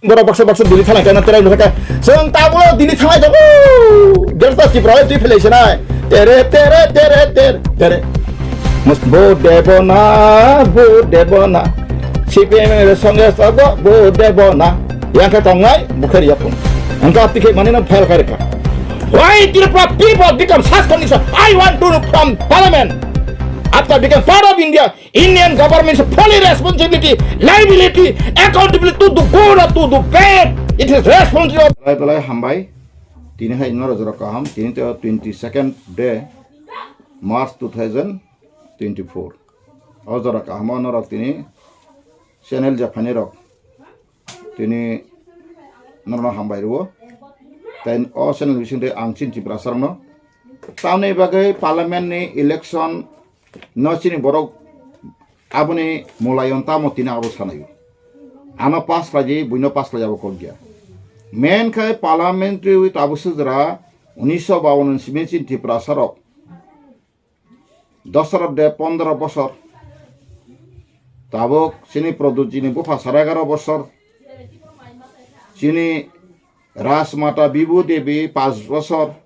Berapa bakso dili thalai kana terai laka seng tabulo dili thalai dabu delta Tripura tu felation ai tere mus bo debona CPM এর সঙ্গে sago bo debona yang kata ngai bukhari yapun angka tike manena file kareka why Tripura people become such condition I want to know from parliament after become part of India, Indian government's fully responsibility, liability, accountability to the good or to the bad. It is responsibility. Belai hambai, tini hai nor jora kaham, tini te 22nd day, March 2024. Au jora kaham nor tini channel Japan rok, tini nor hambai ruo. Then all channel bising te angchin Tripura sarno. Taune bagai parliament ni election. Nocini borok abone molayon tamo tina abo sanayo ano pass laji buino pass laji abo kolgia main kai parliamentary with abu sudra 1952 simensin Tripura sarok 10 de 15 বছর tabok sini produk jini bufa 11 বছর sini Rasmata Bibu Devi 5 বছর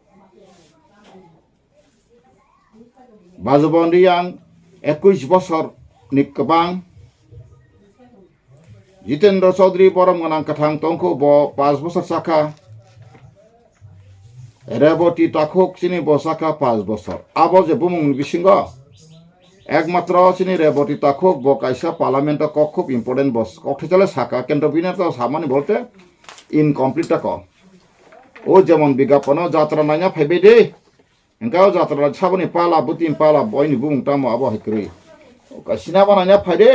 Bazubandi yang 21 বছর nikbang Jitendra Chaudhary borom nganang kathang tongko bo 5 বছর saka Reboti Takhok sini bo saka 5 বছর abo je bumung bisingo ekmatra sini Reboti Takhok bo kaisa parliament ko খুব important bos kokthele saka kendro bina to samani bolte incomplete ko o jemon bigapono jatra nanya phebe de engkau jatra sabani pala butim pala boyni bung tamo abo hikri ka sinabana nya phade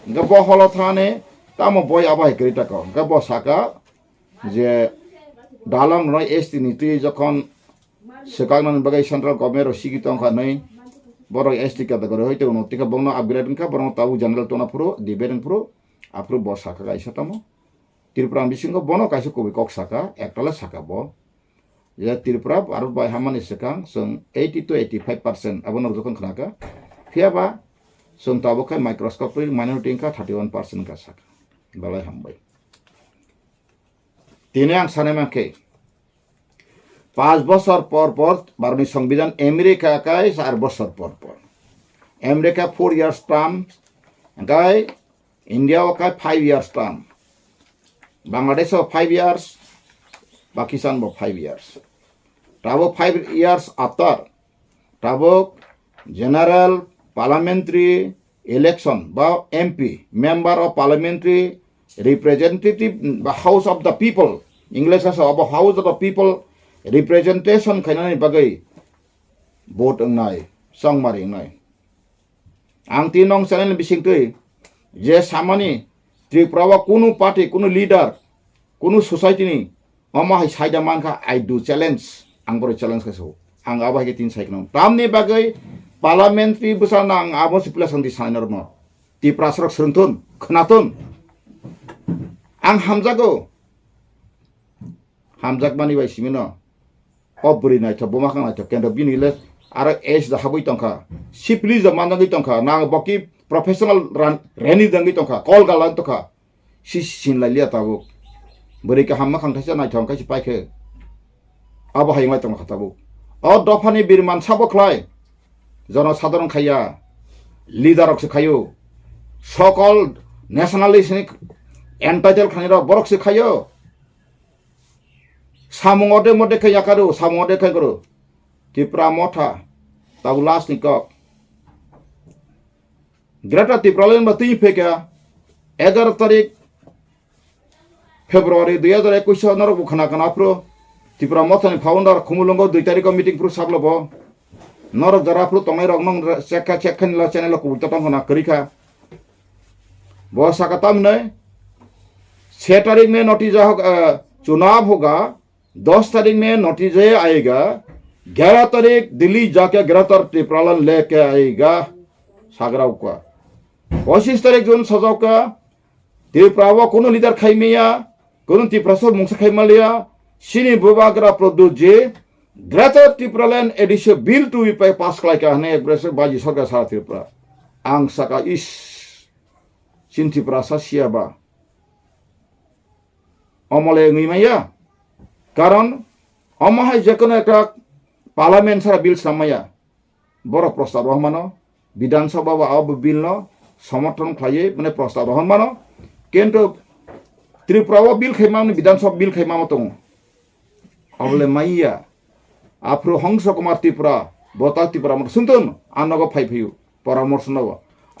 engka bo holo thane tamo boy abo hikri ta ko engka bo saka je dalang roi esti niti jokhon sekagnan bagai central government ro sigi tongkha nei boro esti ka dagore hoite unnoti ka bongno upgrade ka borong tabu general tona puro diberen puro apro bo saka ga isatamo Tripura bisingo bono kaisa kobi kok saka ektala saka bo ya Tripura Bharat bai hamani sekang seng 80 to 85% abon jokon khnaka fiaba seng tabo kai microscopic minority ka 31% ka saka balai hambai tine ang sanema ke 5 বছর পর পর ভারতের সংবিধান America কায় 4 বছর পর পর America 4 years term গায় ইন্ডিয়া কায় 5 years term Bangladesh 5 years Pakistan 5 years Tabo 5 years after Tabo general parliamentary election ba MP member of parliamentary representative house of the people English as of house of the people representation khainani bagai vote ngai songmari ngai ang tinong channel bising tui je samani Tripura kunu party kunu leader kunu society ni mama hai saida manka I do challenge ang boro challenge kaso ang aba ke tin saiknom tamni bagai parliamentary busana ang abo sipla sandi sainor no Tripura srok sruntun khnaton ang hamjak bani bai simino obri nai to boma khang nai to kendo binile ara es da habui tongkha sipli da mandangi tongkha nang boki professional rani dangi tongkha kol galan tongkha sin lalia tabu beri ka hamma khang thaisa nai thong kai sipai khe abo haimai tongkha tabu o dofani birman sabo khlai জন সাধারণ খাইয়া লিডারক সে খাইও সকল nationalist entitle খানিরা বরক সে খাইও সামংতে মধ্যে খাইয়া কারো সামংতে খাই করো Tripura মথা তাবু লাস্ট নিক গ্রেটার Tripura লেন বা তুই ফেকা 11 তারিখ ফেব্রুয়ারি 2021 নরক খানা কানা প্রো Tripura মথানি ফাউন্ডার খুমুলঙ্গ 2 তারিখ মিটিং প্রো সাবলব Norok jaraplu tongai rok nong cekkan la channel ko buta tong na kerika bo sakatam ne 6 तारीख में नोटिस चुनाव होगा 10 तारीख में नोटिस आएगा 11 तारीख दिल्ली जाके गिरफ्तार Tripura लेके आएगा सागराव का 25 तारीख जून सजाव का Tripura कोनो लीडर खाइमिया कोनो Tripura सो मुंगसा खाइमालिया सिनी बुबाग्रा प्रोदुजे Greater Tripura Land Edition Bill to be pass like a name aggressive by Soga South Tripura. Ang Saka is Sin Tripura Sasiaba অমলে ngইমাইয়া কারণ অমহাই যে কোনো একটা পার্লামেন্ট ছাড়া বিল সামাইয়া বড় প্রস্তাব রহমানো বিধানসভা বা বিল ন সমর্থন খাইয়ে মানে প্রস্তাব রহমানো কিন্তু ত্রিপুরাও বিল খাইমানো বিধানসভা বিল খাইমানো দङ অবলে মাইয়া আফ্রো হংস কুমার ত্রিপুরা বতা ত্রিপুরা মত শুনতুন আনগো ফাইফিউ পরামর্শ নব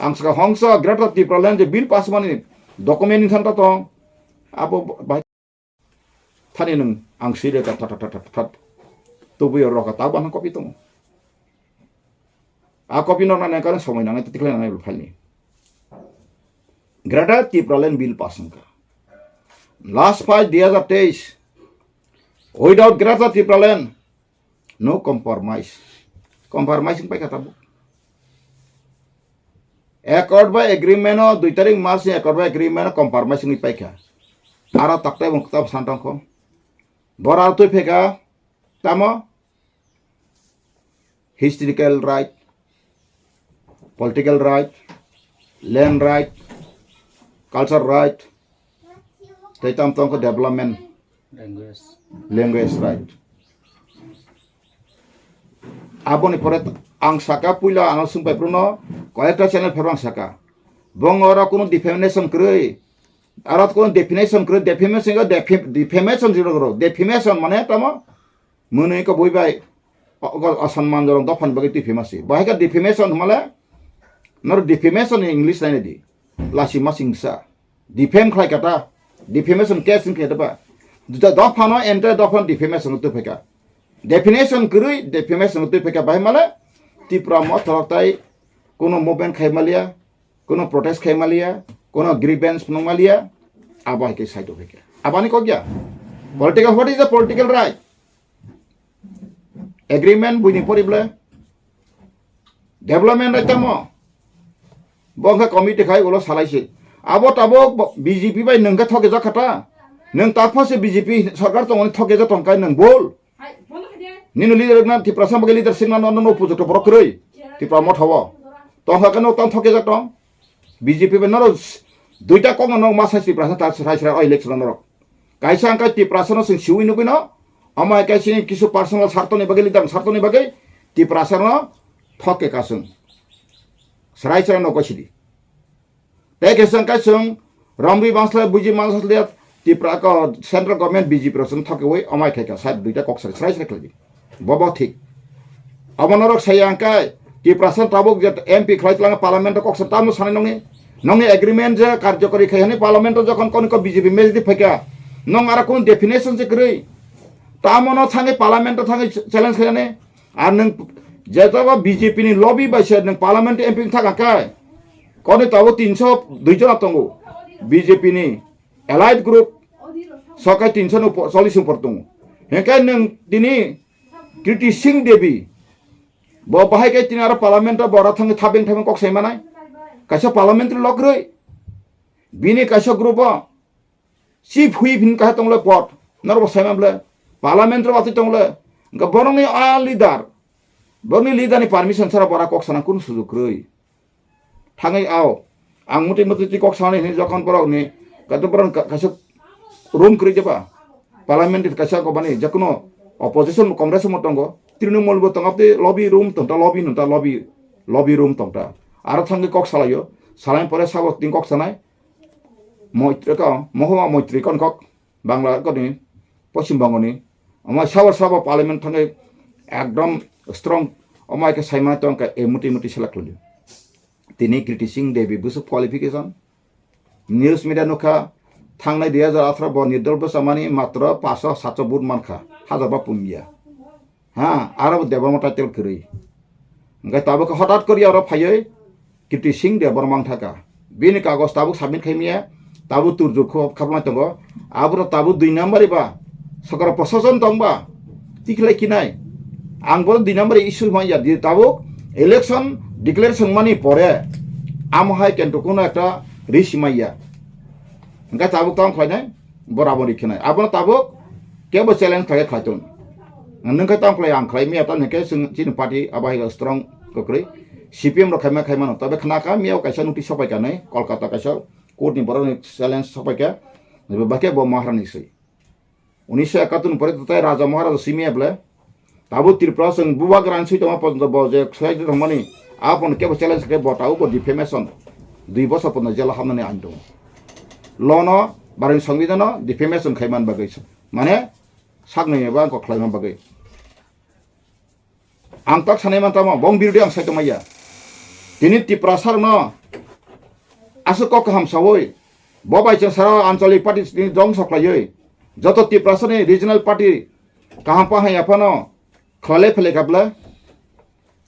আংসকা হংস গ্রেটার ত্রিপুরা ল্যান্ড যে বিল পাস মানি ডকুমেন্ট থানতা দङ আবো थाने नों आं सिरे का tat tubuyo roka tahu bang kopi tuh a kopi nona nek kan somai nang itu tiklen nang falni grada tipralen bill passing ka last 5 2023 without grada tipralen no compromising pai kata bu accord by agreement o 2 tarik Mac accord by agreement compromising pai ka ara taktai bang kitab santang ko bora tu peka tamo historical right political right land right culture right taitam tong development language right aboni pore ang saka puila ang sumpai pruno koyekta channel phebang saka bongora kono defamation krei arat kono definition krei defamation zero gro defamation mane tamo munui ko boibai asonman jorong dofan bagi defamasi bahika defamation male nor defamation in English lain di lasi masingsa defame khlai kata defamation case in keta ba dofano enter dofan defamation tu pheka definition krui defamation tu pheka bai male tipra mo thortai kono movement khaimalia kono protest khaimalia kono grievance pnongmalia abai ke side pheka abani ko gya political what is the political right agreement buini porible development atamo bongka committee khai ulo salaisi abo tabo BJP bai nengka thoke ja khata neng tapase BJP sarkar tong thoke ja tongkai neng bol ninu leader na ti prasam bagi leader singna no project brokroi ti promote hobo tongka kano tong thoke ja tong BJP bai noro duita kong no masa ti prasam ta saisra election noro kaisa angka ti prasam sing siwi nu bino amai kaisi kisu personal sartoni bagi leader sartoni bagi ti prasam thoke kasung serai serai no kosidi teh kesang kasung rambi bangsla buji mangsla lihat ti praka central government BJP person thoke wei amai keka side duita kok serai serai lagi bobo thik amonorok sayangkai ti prasam tabuk jet MP khlai tlang parliament kok sertam sane nongi agreement je karyakori khaihani parliament jokon kon ko BJP mejdi pheka nong ara kon definition je krei tamono thangi parliament thangi challenge khane ar nang jetawa BJP ni lobby by side nang parliament MP thaka kai kone tabo 302 jon atongo BJP ni allied group sokai 340 upor tongo hekai nang tini Kriti Singh Devi bo bahai kai tini ara parliament bora thangi thabeng kok saimanai kaisa parliament logroi bini kaisa group chief hui bin ka tongle pot narbo saimamle parliament ro ati tongle ga boroni a leader borni leader ni permission sara bora kok sana kun sujug roi thangai ao ang muti muti kok sana ni jokon porok ni katu poron kaisa room kri jeba parliament kaisa ko bani jakuno opposition congress mo tongo trinamul bo tongapte lobby room tonta lobby room tonta aro thangi kok salayo salain pore sabok tin kok sanai moitrika mohoma moitrikon kok bangla ko ni Paschim Banga ni amai sabar parliament thangai ekdom strong amai ke saimai tong ka emuti select luli tini Kriti Singh Devi busu qualification news media nokha thangnai 2018 bo nirdol bosamani matra 500 700 bud mankha hajar ba pumia ha aro debamata tel kri ngai tabo ka hঠাৎ kori aro phaioi Kriti Singh Devi mang thaka bini kagos tabuk submit khaimia tabu turju khabma tongo abro tabu 2 number ba Sakara proseson tongba tiklai kinai ang bol 2 number issue maya di tabu election declaration mani pore amhai kento kono ekta risk maya nga tabu tong khainai borabori kinai abon tabu kebo challenge khage khaitun nang tong khlai ang khlai mi ata neke chin party abai strong kokri CPM ro khaima no tabe khana ka miao kaisa notice sopai kanai Kolkata kaisa court ni boroni challenge sopai ka bake bo maharani sei 1971 পরে তো তাই রাজা মহারাজা সিমিয়া বলে তাবো ত্রিপুরা जों बुबा grain Saitama पର୍ଯ୍यন্ত बजे सैद थांमानि आपन केबो challenge के बटाउ बो डिफेमेशन 2 বছর পর্যন্ত জেল हाबनानै आइन दं लनो बारनि संविधान डिफेमेशन खायमान बागै माने सागनै एबा आंखौ खालायमान बागै आं ताक सानै मानतामा बं बिरुदि आं सायतमाया दिनै त्रिपुरा सरनो आसो क कहम सावै बबाइजों सारा आंचलिक पार्टी दं सख्लायै जत त्रिपुरा सरनि रिजनल पार्टी कहम पाहाय आफानो खले फले गाबला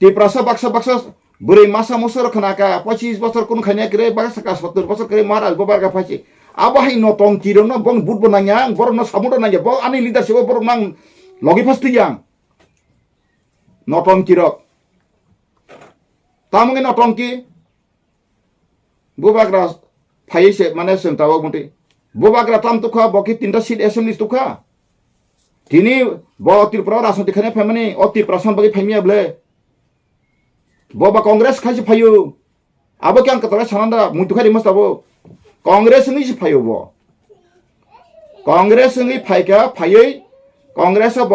त्रिपुरा सर बाक्सा बुरै मासा मुसर खनाका 25 বছর কোন খাইना करे बाक्सा 70 বছর करे महाराज बबारगा फाइसे आबाहाय नतम किरनो बं बुटबो नाया बरनो सामुदो नाया ब आनि लिडारशिप बर नां लगि फास्तियां नतम किरक तामगे नतम की बुबाग्रा फाइसे माने जों ताबो मते बुबाग्रा ताम तुखा बकि 3टा सीट एसेम्बली तुखा दिनै ब त्रिपुरा राजनीति खाने फैमानि अति प्रशासन बगे फैमिया ब्ले बबा कांग्रेस खाइसे फायो आबो क्या कतरा सानदा मुतुखारि मस्ताबो कांग्रेस नि से फायो बो कांग्रेस नि फाइका फायै कांग्रेस ब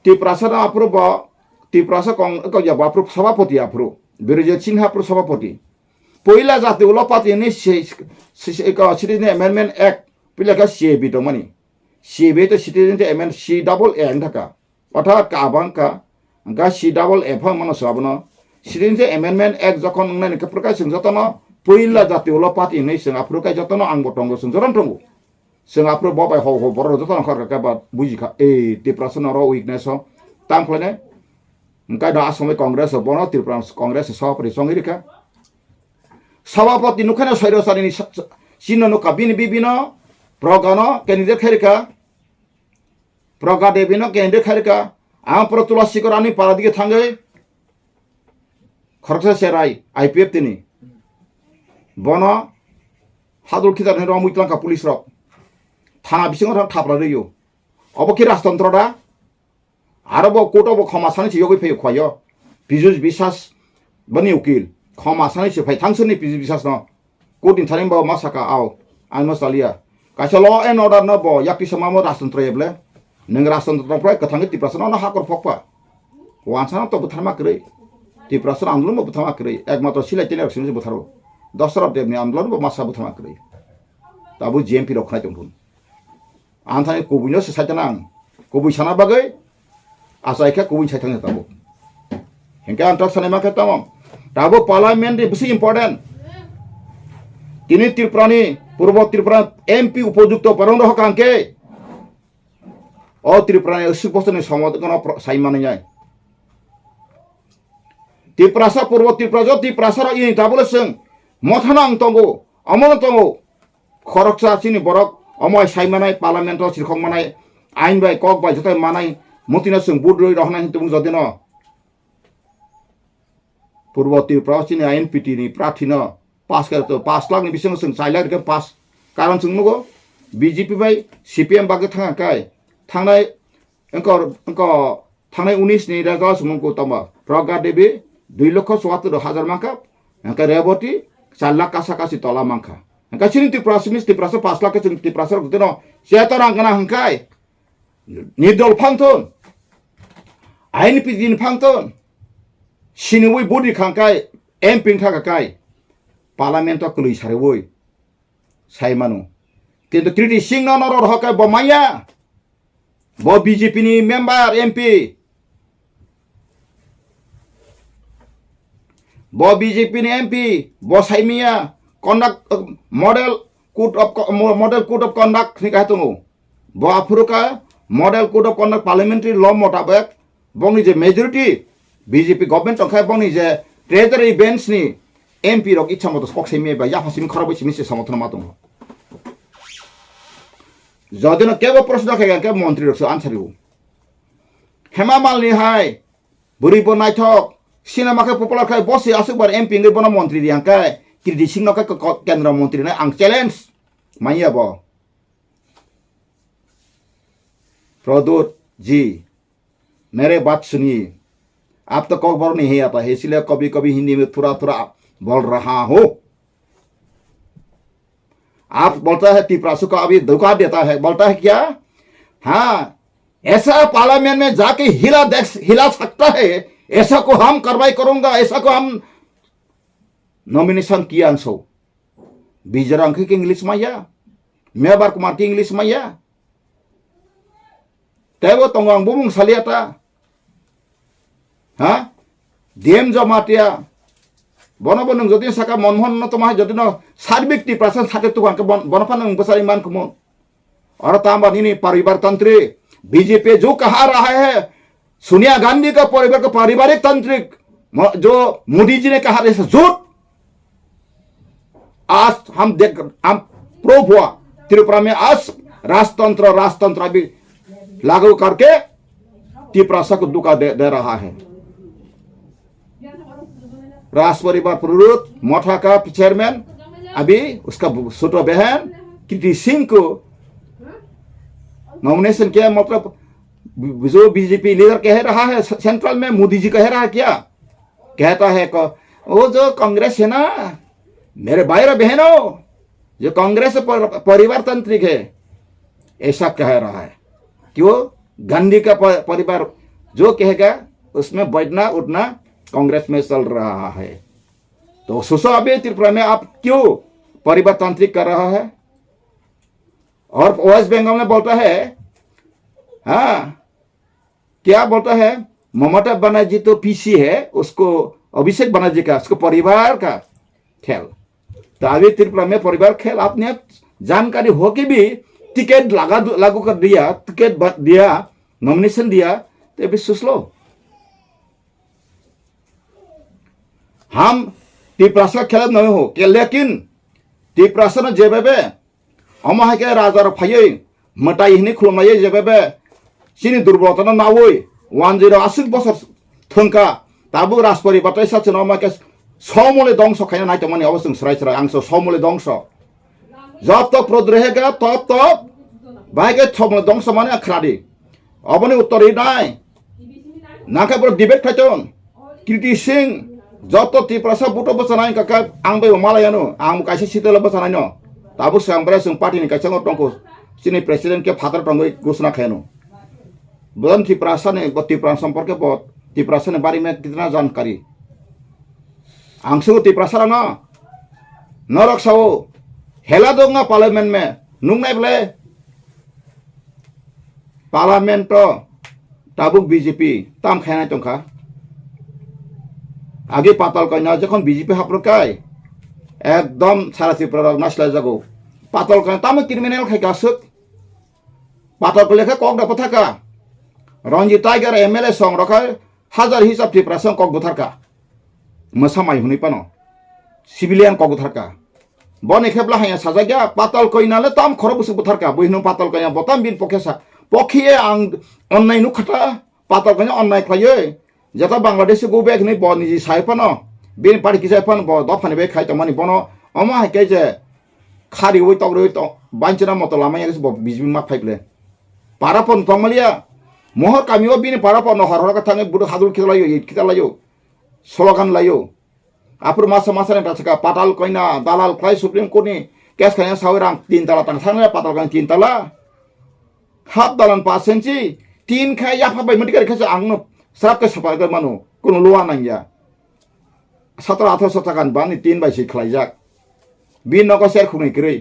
त्रिपुरा सा आप्रो ब त्रिपुरा सा या बाप्रो सभापति आप्रो बिरजे सिन्हा प्रो सभापति पहिला जाति उला पार्टी नि सिटिजन अमेंडमेंट एक्ट पहिला का सीएबी तो मानि सीएबी तो citizen amend C double A थाका अथा काबांका गा सी डबल एफ मानो साबनो सिटिजन अमेंडमेंट एक्ट जखन नंनानि कप्रका जों जतन पहिला जाति उला पार्टी नै जों आप्रोका जतन आं बटंगो जों जरन तंगो जों आप्रो बबाय हो बर जतन खरका बा बुजिखा ए त्रिपुरा सनर उइकनेस तामखलने ओंका दा आसाम कांग्रेस बनो त्रिपुरा कांग्रेस सभापति संगिरिका सभापति नुखाना सैरसारिनि सिनो नुका बिबिनो प्रगानो कैंडिडेट खारिका प्रगा देबिनो कैंडिडेट खारिका आं प्रतुला सिकरानि पारादिगे थांगै खरसा सेराय आईपीएफ तिनि बनो हादुर खिदारनि रम उइतलांका पुलिस रक थाना बिसिङाव थाब्रा रैयो अबखि राजतंत्र दा आरोब कोर्टआव खमा सानैसो योगै फैयो खयो बिजुस बिसास बनि उकिल खमा सानैसो फै थांसोनि बिजुस बिसास न कोर्टिन थारिम बा मासाका आव आइ मस्तालिया कासे ल एन्ड अर्डार न ब याकि समामो राजतंत्र एब्ले नों राजतंत्र फ्राय कथाङै त्रिपुरा न हाकर फकपा वानसाना तो बुथारमा करै त्रिपुरा आंदोलन बुथारमा करै एकमात्र सिलाइटेल इलेक्सन बुथारो दशरथ देवनि आंदोलन मासा बुथारमा करै दाबो जीएमपी रखनाय दंथुन आंथानि कबिनो साइताना आं कबि साना बागै आसाइखा कबि साइताना दाबो हेंका आंथाक सानाय माखा तामम दाबो पार्लियामेंट बेसे इम्पोर्टेंट दिनै त्रिपुरानि पूर्व त्रिपुरा एमपी उपयुक्त परन हकांके ओ त्रिपुरानि 80 बोसोरनि समादगन साइमानै जाय त्रिपुरा पूर्व त्रिपुरा जो त्रिपुरा इ दाबोले जों मथाना आं तंगो अमन तंगो खरकसा सिनि बरक अमय साइमानाय पार्लियामेंटआव सिरखंमानाय आइन बाय कक बाय जथाय मानाय मतिना जों बुद्रय रहनाय हितुं जदिन पूर्व त्रिपुरा सिनि आईएनपीटी नि प्रार्थीनो पास करतो 5 लाख नि बिसिङ जों चाइलार के पास कारण जों नुगो बीजेपी बाय सीपीएम बागे थाङाकाय थांनाय अंक थांनाय 19 नि रागा सुमंको तमा प्रगा देवी 2,74,000 मांखा अंका रेवती 4 लाख कासा तला मांखा अंका सिनि त्रिपुरा सिमिस त्रिपुरा 5 लाख जों त्रिपुरा गदिनो सेतर आंगना हंखाय निदल फांथन आईएनपी दिन फांथन सिनिवै बडि खांखाय एमपी थाखाय पार्लियामेंट कलि सारेवै साइमानु किन्तु त्रिटि सिंह नर हकाय बमाया ब बीजेपी नि मेंबर एमपी ब बीजेपी नि एमपी ब साइमिया conduct model code of conduct नि कहतनु ब आफुरका model code of conduct parliamentary law मुताबिक बंनि जे मेजॉरिटी बीजेपी गवर्नमेंट अंखाय बंनि जे ट्रेजरी बेंच नि एमपी रक इच्छा मत सकसेमे बा याफासिम खराबै सिमिसे समर्थन मातङ जदिन केबो प्रश्न खाय के मंत्री रक आन्सर हो हेमा मालनि हाय बुरि बनायथक सिनेमा के पपुलर खाय बसे आसुबार एमपी नगै बना मंत्री रियांखाय किरदि सिंह नका केंद्र मंत्री ने आं चैलेंज माइया ब प्रदोत जी मेरे बात सुनिए आप तो कबर नहीं आता है इसलिए कभी कभी हिंदी में थोड़ा थोड़ा बोल रहा हो आप बोलता है त्रिपुरा को अभी धोखा देता है बोलता है क्या हाँ, ऐसा पार्लियामेंट में जाके हिला सकता है, ऐसा को हम कार्रवाई करूंगा, ऐसा को हम नॉमिनेशन किया सो बिजरंग के इंग्लिश माया मेबार कुमार के इंग्लिश माया तेबो तंगांग बुमुंग सालियाता हाँ डीएम जमातिया बनो बनो जदि साका मनमोहन न तमा जदि न सार्बिक टिप्रासन साथे तुगान के बनफान न बसारी मान कुमो और तांबा निनी परिवार तंत्र बीजेपी जो कहा रहा है सोनिया गांधी का परिवार का पारिवारिक तांत्रिक जो मोदी जी ने कहा है झूठ। आज हम प्रूव हुआ त्रिपुरा में आज राजतंत्र भी लागू करके त्रिपुरा को धोखा दे रहा है। राज परिवार प्रवृत्त मोठा का चेयरमैन अभी उसका छोटा बहन कीर्ति सिंह को नॉमिनेशन किया, मतलब जो बीजेपी लीडर कह रहा है सेंट्रल में मोदी जी कह रहा है, क्या कहता है वो जो कांग्रेस है ना मेरे भाई और बहनों, जो कांग्रेस परिवार तांत्रिक है ऐसा कह रहा है। क्यों? गांधी का परिवार जो कहेगा उसमें बैठना उठना कांग्रेस में चल रहा है। तो सोचो अभी त्रिपुरा में आप क्यों परिवार तांत्रिक कर रहा है? और वेस्ट बंगाल में बोलता है हाँ क्या बोलता है, ममता बनर्जी तो पीसी है, उसको अभिषेक बनर्जी का उसको परिवार का खेल। तो अभी त्रिपुरा में परिवार खेल आपने जानकारी हो के भी टिकट लागू कर दिया, टिकट दिया, नॉमिनेशन दिया, तो अभी सोच लो। हम त्रिपुरा से खेल नहीं हो के, लेकिन त्रिपुरा से जेबे अमा के राजा फाइय मटाई हिनी खुलमाय जेबे सिनी दुर्बलता नावै 1080 बছর थंका ताबो राजपरि बातै साचन अमा के समूले ध्वंस खाना नाइट माने अवश्य सराय सराय आंसो समूले ध्वंस जब तक प्रोद रहेगा तब तक बाइके समूले ध्वंस माने खरादी अबने उत्तर ही नाय नाका पर डिबेट थाचन कीर्ति सिंह जब तक त्रिपुरा से बुटो बसनाय का आं बे मालायानो आं कासे सितल बसनाय न ताबो सांब्रे जों पार्टीनि काइसांग टंको सिनि प्रेसिडेंट के फादर टंगै घोषणा खायनो बदन त्रिपुरा ने त्रिपुरा संपर्क बहुत त्रिपुरा ने बारे में कितना जानकारी आंसो त्रिपुरा न रक्षाओ हेला दोंगा पार्लियामेंट में नुंगनाय बोले पार्लियामेंट तो ताबुक बीजेपी ताम खायनाय तंखा आगे पाताल कयना जखन बीजेपी हाप्रकाय एकदम सारा त्रिपुरा नासला जागो पाताल कयना ताम क्रिमिनल खायका सुक पाताल को लेखा कक दापा थाका रंजित टाइगर एमएलए सं रखा हजार हिसाब त्रिपुरा से कक बुथारका मसा माइ हुनै पानो सिविलियन कक बुथारका बने खेबला हाया साजा गया पाताल कयनाले ताम खर बुसु बुथारका बहिनो पाताल कयना बताम बिन पखेसा पखिए आं अन्नाय नुखटा पाताल कयना अन्नाय खायो जेता बांग्लादेश गो बेक नै बनि जी साइपानो बिन पार्टी कि साइपान ब दफानि बे खाइ तमानि बनो अमा हाके जे खारि वइ तग्रो त बांचना मत लामाय ब बिजबि मा फाइबले पारापन तंगलिया महर कामियो बिन पारापन हरहर का थाङै बुद हादुल खिलायो खितालायो स्लोगान लायो आपुर मासा मासा ने दासका पाताल कयना दालाल क्लाइ सुप्रीम कोर्ट नि केस खाया सावरां 3 तला तां थाङै पाताल कयना 3 तला हाफ दालान 5 सेन्चि 3 खाय याफा बाय मटिकार खासे आंनो स्राप के सफा गर मानु कोनो लुवा नांगिया 17-18 ताकान बानि 3 बायसि खलाइजाक बिन नग सेर खुनै क्रै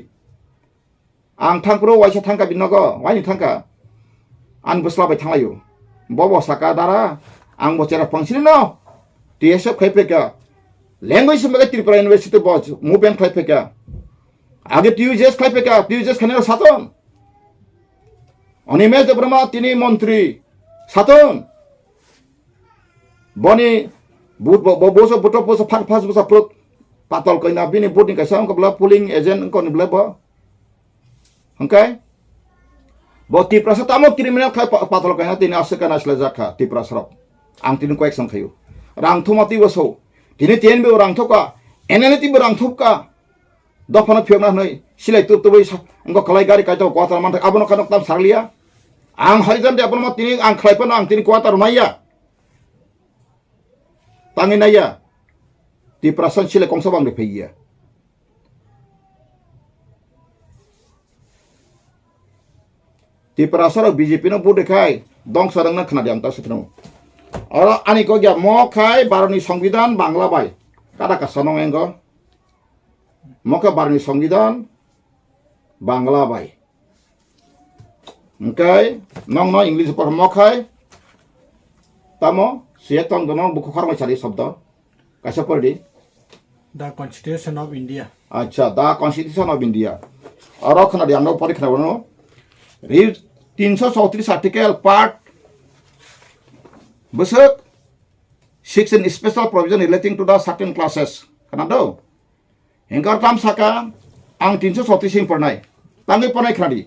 आं थांप्रो वाइसा थांका बिन नग वाइनि थांका आं बस्लाबाय थांलायो बब साका दारा आं बचेरा फंसिन न टीएसएफ खाइफेका लैंग्वेज में त्रिपुरा यूनिवर्सिटी बज मूवमेंट खाइफेका आगे टीयूजेस खाइफेका टीयूजेस खाने सातन अनिमेश ब्रह्मा तिनी मंत्री सातन बनी बुट बोसो बुटो बोसो फाक फास बोसो प्रोत पातल कइना बिनि बुटनि काइसा कबला पुलिंग एजेंट कोन ब्ले ब हंकाय ब त्रिपुरा से तामो क्रिमिनल खाय पातल कइना तिनी आसका नासला जाखा त्रिपुरा सरप आं तिनि को एक्सन खायो रांथमाति बसो तिनि तेन बे रांथका एनएनटी बे रांथका दफाना फियना नै सिलाइ तुतबै अंग खलाइ गारि काइतो क्वार्टर मान आबनो खान ताम सारलिया आं हाइजन दे अपन तिनि आं खलाइपन आं तिनि क्वार्टर नाइया तांगै नाइया त्रिपुरा सन सिलाइ कंसा बांदे फैया Tripura sarok BJP no bude khai dong sarang na khana diam ta sitno oro ani ko gya mo khai baroni সংবিধান Bangla bai kada ka sanong engo mo ka baroni সংবিধান Bangla bai okay nong no english por mo khai tamo sietong dono buku kharma chari sabda kaisa pordi The Constitution of India. acha the Constitution of India oro khana diam no pori khana bono 334 article part besok section special provision relating to the certain classes kana do engkar tam saka ang 334 sing pernai tangi pernai khadi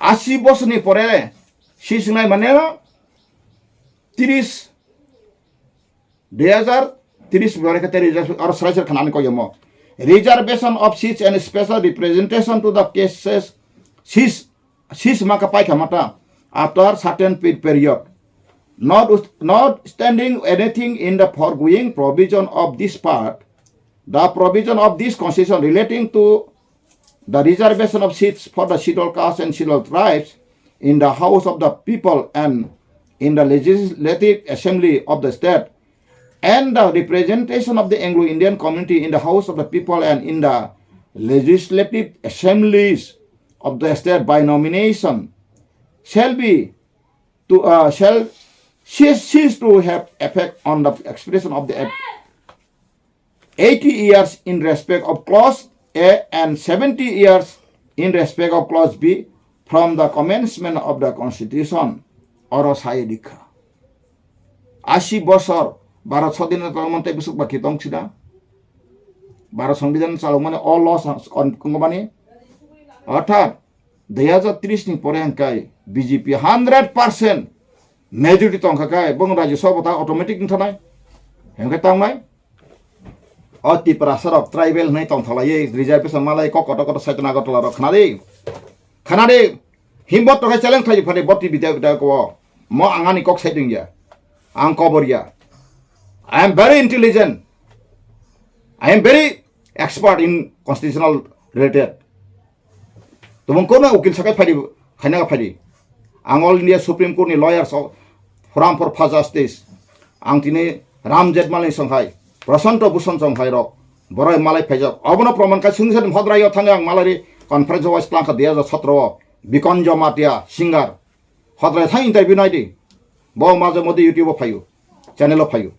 80 বছর ni pore sisingai mane 30 2030 bore kate or sraiser khana ko yemo reservation of seats and special representation to the cases seats maka pai khamata after certain period not standing anything in the foregoing provision of this part, the provision of this constitution relating to the reservation of seats for the scheduled castes and scheduled tribes in the House of the People and in the Legislative Assembly of the state, and the representation of the Anglo-Indian community in the House of the People and in the Legislative Assemblies of the state by nomination shall cease to have effect on the expression of the 80 years in respect of clause A and 70 years in respect of clause B from the commencement of the constitution oro sayedika 80 বছর ভারত স্বাধীনতা মন্তে busuk baki tong sida Bharat সংবিধান চালু মানে all laws kongmani অর্থাৎ 2030 ni pore hangkai BJP 100% majority tongkakai bong rajya sabha automatic thanai hengkai tangmai oti prasarok tribal nai tongthalai reservation malai kokoto saitana gotla rok khanade himbot to challenge thai phane boti bidya ko mo angani kok saiting ya ang koboria I am very intelligent, I am very expert in constitutional related tumong kono ukil sakai phadi khaina phadi ang all India Supreme Court ni lawyers forum for fast justice ang tini Ram Jetmalani songhai Prasanto Bhushan songhai rok borai malai phajak abono proman ka singsen bhadrayo thanga ang malari conference wise plan ka 2017 Bikonjo Matia singer hodrai thang interview nai di bo maje modi YouTube phayu channel phayu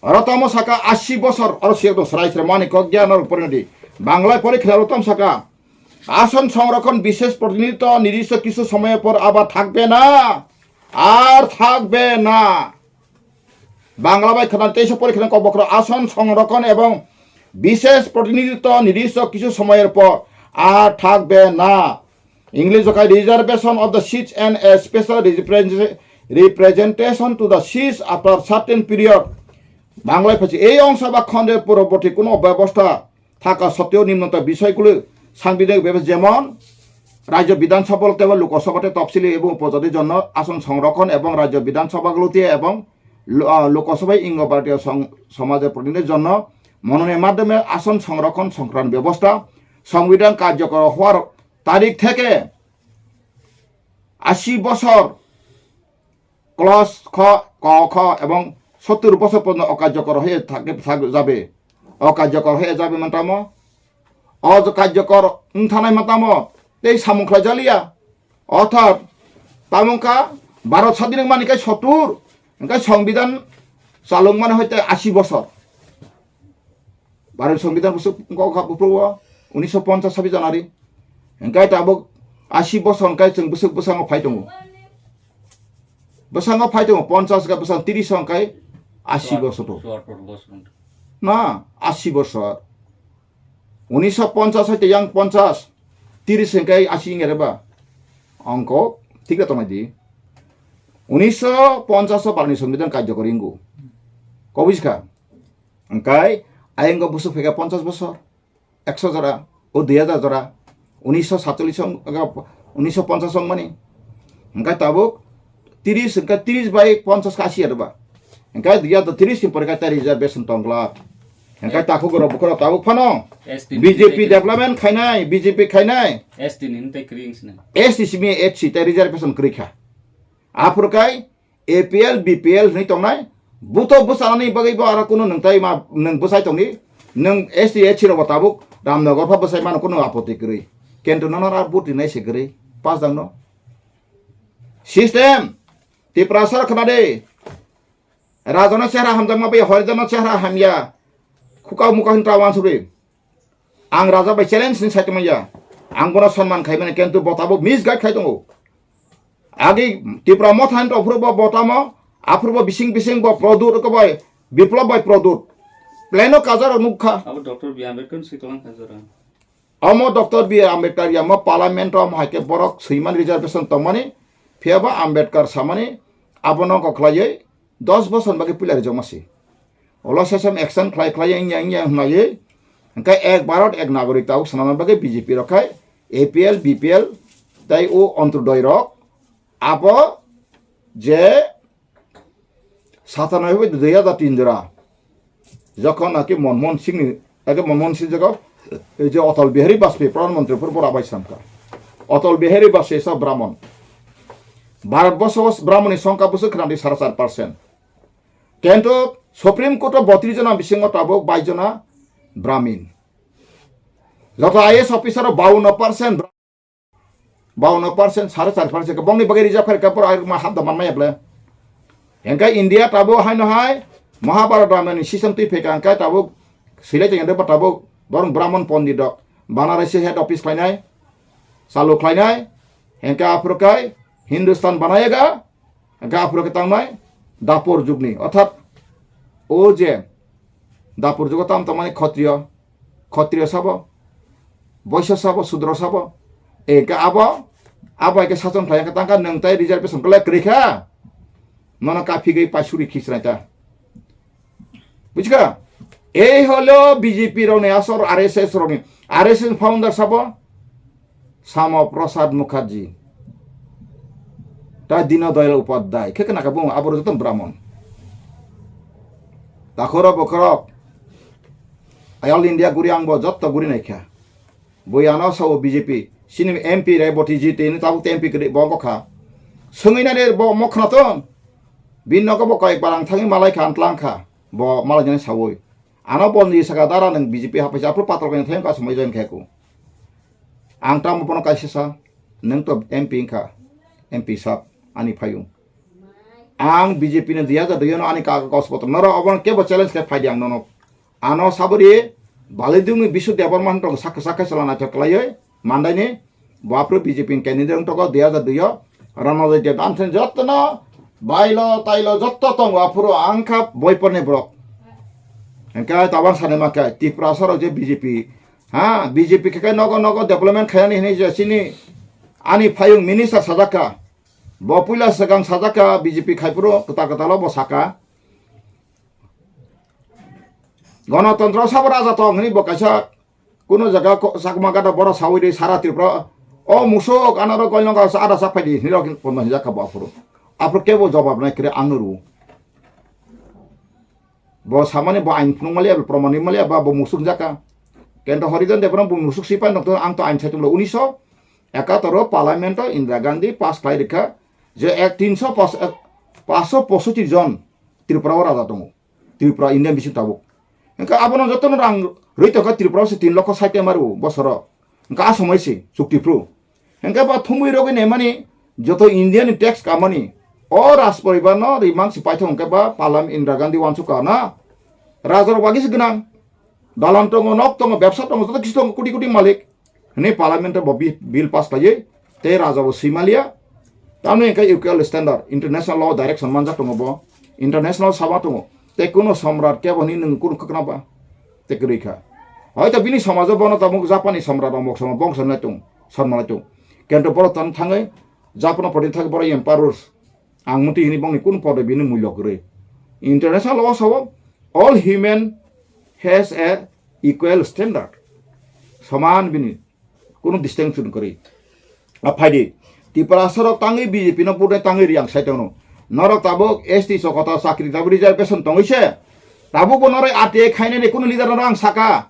rotamo saka 80 বছর or siekdo sraisre mani ko gyanor poriodi বাংলায় পরীক্ষা রতম সাকা আসন সংরক্ষণ বিশেষ প্রতিনিধিত্ব নির্দিষ্ট কিছু সময়ের পর আবার থাকবে না আর থাকবে না বাংলা বাই খানা 23 পরীক্ষা কবক্র আসন সংরক্ষণ এবং বিশেষ প্রতিনিধিত্ব নির্দিষ্ট কিছু সময়ের পর আর থাকবে না ইংলিশ ওকাই reservation of the seats and a special representation to the seats after certain period বাংলায় পাচ্ছি এই অংশ বা খণ্ডের পরবর্তী কোনো ব্যবস্থা থাকা সত্ত্বেও নিম্নতর বিষয়গুলো সাংবিধানিক ব্যবস্থা যেমন রাজ্য বিধানসভাতে এবং লোকসভাতে তফসিলি এবং উপজাতির জন্য আসন সংরক্ষণ এবং রাজ্য বিধানসভাগুলোতে এবং লোকসভায় ইঙ্গ ভারতীয় সমাজের প্রতিনিধির জন্য মনোনয়নের মাধ্যমে আসন সংরক্ষণ সংক্রান্ত ব্যবস্থা সংবিধান কার্যকর হওয়ার তারিখ থেকে 80 বছর ক্লস খ ক খ এবং 70 বছর পর্যন্ত অকার্যকর হয়ে যাবে অকার্যকর হয়ে যাবে মাতামো অকার্যকর থানায় মাতামো এই সামুখলা জালিয়া অর্থাৎ তামুকা ভারত স্বাধীন মানিকায় 70 সংবিধান চালুং মানে হইতে 80 বছর ভারত সংবিধান busuk 1950 26 জানুয়ারি engkai tabuk 80 বছর engkai जों busuk besango phai dong besango phai dong 50 ka besang 30 engkai 80 বছর না 80 বছর 1950 হইতে yang 50 30 engkai 80 ngereba অঙ্ক ঠিক আছে তোমায় দি 1950 ভারত সংবিধান কার্যকরী ইঙ্গু কবিসকা engkai আইঙ্গ busuk phega 50 বছর 100 জরা ও 2000 জরা 1947 মানে engkai tabuk 30 engkai 30 by 50 ka 80 erba engkai dia 30 sin por kata reservation tongla Engkai taku goro bukoro tabu pano. ST BJP development khainai, BJP khainai. ST nin te krings na. ST simi HC te reservation krikha. Apurkai APL BPL ni tongnai. Buto busanani bagai ba ara kuno nengtai ma neng busai tongni. Neng ST HC ro tabu Ramnagar pha busai man kuno apoti kri. Kento nonara buti nai sekri. Pas dang no. System ti prasar khnade. Rajana chehra hamjang ma be horijana chehra hamya. Kukau muka hintawan suri. Ang raja by challenge ni sa tumaya. Ang bono sanman khay mane kentu botabo misguide khay tungo. Agi tipra mothan to approval botamo approval bising bo product ko boy biplab by product. Plano kazar mukha. Abo Dr. B. Ambedkar siklang khazara. Amo Dr. B. Ambedkar yama parliament am haike borok siman reservation tomani fiaba Ambedkar samani abono ko khlaye 10 বছর bagi pilar jomasi. Olah sesam action klai yang naye. Engkai ek barat ek nagorik tahu senama bagi BJP rokai APL BPL tai o anturdoy rok apa je satanai hobe deya da tindra যখন নাকি মনমোহন সিং আগে মনমোহন সিং জায়গা এই যে অটল বিহারী বাজপেয়ী প্রধানমন্ত্রী উপর বড় আবাইছিলাম অটল বিহারী বাজপেয়ী সব ব্রাহ্মণ ভারতবর্ষ ব্রাহ্মণের সংখ্যা বছর খান্তি 4.5%. কিন্তু সুপ্রিম কোর্ট 32 জন বিসিং তাবো 22 জন ব্রাহ্মণ যত আইএস অফিসার 52% 4.5% বংনি বাগে রিজার্ভ করে কাপড় আর মা হাত দামান মাইবলে এঙ্কা ইন্ডিয়া তাবো হাইনো হাই মহাভারত রামায়ণ সিস্টেম তুই ফেকা এঙ্কা তাবো সিলাইতে এন্ড তাবো বরং ব্রাহ্মণ পণ্ডিত বানারসি হেড অফিস খাইনাই চালু খাইনাই এঙ্কা আফ্রিকায় হিন্দুস্তান বানায়েগা এঙ্কা আফ্রিকা তাংমাই দাপর যুগনি অর্থাৎ ও যে দাপর যুগ তাম তামানে ক্ষত্রিয় সাব বৈশ্য সাব শূদ্র সাব একা আবা একে শাসন খাইকা তাঙ্কা নংতাই রিজার্ভেশন কলে ক্রিখা মন কাফি গই পাশুরি খিসরাইতা বুঝকা এই হলো বিজেপি রনে আসর আরএসএস রনে আরএসএস ফাউন্ডার সাব শ্যামাপ্রসাদ মুখার্জি তা দীনদয়াল উপাধ্যায় খেকে নাকা বুং আবর যত ব্রাহ্মণ তাখর বখর অল ইন্ডিয়া গুরি আংব যত গুরি নাইখা বইয়ানো সাও বিজেপি সিনি এমপি রে বটি জিতে নি তাবু এমপি করে বঙ্গখা সঙ্গিনাদের ব মখনাতন বিননক ব কয়েক বারাং থাকি মালাই খানতলাংখা ব মালাই জানে সাবই আনো বন্দি সাকা দারা নং বিজেপি হাফাইসা আপু পাত্র কইন থাইম কা সময় জয়েন খাইকু আং তাম বন কাইসা নং তো এমপি খা MP sub ani phayung ang BJP ne dia ja doyono ani ka kos potong noro obon ke bo challenge ke phai diang nono ano sabori balidumi bisu department to sakha salana chaklaye mandai ne bapro BJP candidate to ko dia ja doyo rano je dansen jotno bailo tailo jotto tong apro angka boy porne brok engka taban sane maka tipra soro je BJP ha BJP ke nogo development khayani ne je sini ani phayung minister sadaka Bopula segang sadaka BJP khaipuro kata lo bosaka গণতন্ত্র সাবরা জাতং হনি বকাইসা কোনো জায়গা সাকমাগাটা বড় সাউরি সারা ত্রিপুরা ও মুসক আনার কইলঙ্গা আদা সাফাইদি নিরক পন্দ হিজা খাবো আপর কেবো জবাব নাই করে আনুরু ব সামানে ব আইন ফুংমালিয়া প্রমাণি মালিয়া বা ব মুসুক জাকা কেন্দ্র হরিজন দেবরম ব মুসুক সিপাই নক্ত আং তো আইন সাইতুল 1971 পার্লামেন্ট ইন্দিরা গান্ধী পাস খাই রেখা যে 565 জন ত্রিপুরা রাজা দङ ত্রিপুরা ইন্ডিয়ান বিসি তাবুক এঙ্কা আবনো যতন রাং রইতকা ত্রিপুরা 3 লক্ষ 60 মারু বছর এঙ্কা সময়সি চুক্তিপ্রু এঙ্কা বা থুমুই রগিনে মানে যত ইন্ডিয়ান ট্যাক্স কামানি ও রাজ পরিবার ন রিমাং সিপাইথ এঙ্কা বা পার্লামেন্ট ইন্দিরা গান্ধী ওয়ানসুকা না রাজার বাগিস গনাং দালান দङ নক দङ ব্যবসা দङ যত কিছু কোটি কোটি মালিক নে পার্লামেন্ট বিল পাস লাইয়ে তে রাজাবো সিমালিয়া তামনে একা ইউকেল স্ট্যান্ডার্ড ইন্টারন্যাশনাল ল ডাইরেকশন মানজা দङ ব ইন্টারন্যাশনাল সাবা দङ তে কোনো সম্রাট কেবনি নং কোন খকনাবা তে গরিখা হয়তো বিনি সমাজ বন তামুক জাপানি সম্রাট অমক সম বংশ নাই দङ সন্মানাই দङ কিন্তু বরতন থাঙে জাপান পড়ে থাক বড় এম্পায়ারস আং মতি হিনি বংনি কোন পদে বিনি মূল্য করে ইন্টারন্যাশনাল ল সব all human has a equal standard সমান বিনি কোনো ডিস্টিংশন করে আফাইদি ত্রিপুরা সরক তাঙ্গি বিজেপি নপুরে তাঙ্গি রিয়াং সাইতনো নরক তাবক এসটি সকতা চাকরি তাবো reservation দङইছে tabu bonore ate khaine ne kuno leader rang saka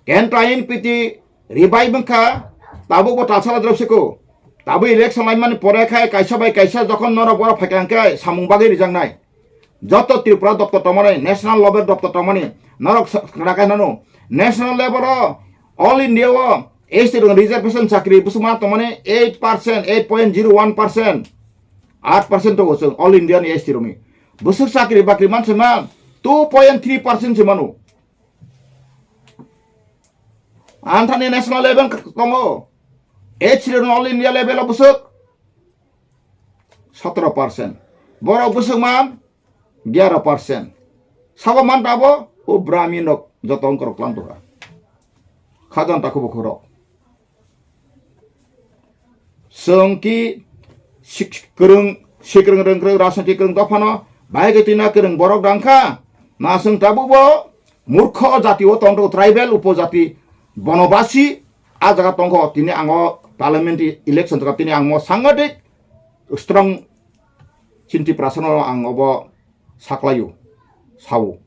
ken train piti revive bangka tabu bo talsala drosiko tabu election laiman pore khai kaisa bai kaisa jokhon nora bora phakangkai samung bagi rijangnai joto tripura doptor tomane national level doptor tomane norok rakai nanu national level all india o ST reservation chakri busuma tomane 8% 8.01% 8% to gosong all indian ST romi busuk chakri bakri man sema 2.3% semanu antane national level tongo ST all india level busuk 17% borok busuk man 11% sawa man tabo o brahminok jotong korok lantuka khajan taku bukurok sengki kereng sikereng rasanti kereng tofano baik tina kereng borok dangka na seng tabu bo murkho jati o tongto tribal upojati bonobasi ajaga tongko tini ango parliament election taka tini angmo sangadik strong cinti prasano ang obo saklayu sawu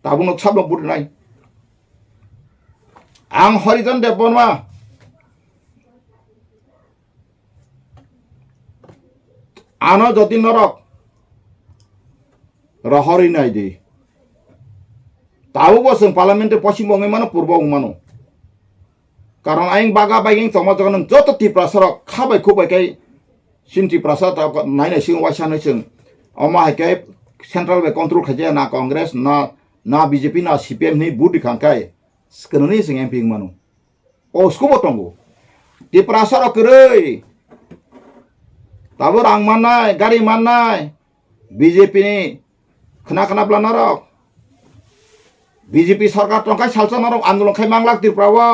tabu nok sablo budnai ang horizon de bonwa ano jodi norok rahori nai de tahu boseng parliamente posimong mano purbo mano karon aing baga baging tomo jogon joto ti prasarok khabai khubai kai sinti prasa ta nai sing wasana sing oma hakai central be control khaje na congress na BJP na CPM ni budi khangkai skenoni sing MP mano o skubo tongo ti prasarok rei tabur ang manai gari manai BJP ni kena belanarok BJP सरकार टंका salsa नरक आंदोलन खाइ मांगलाक Tripura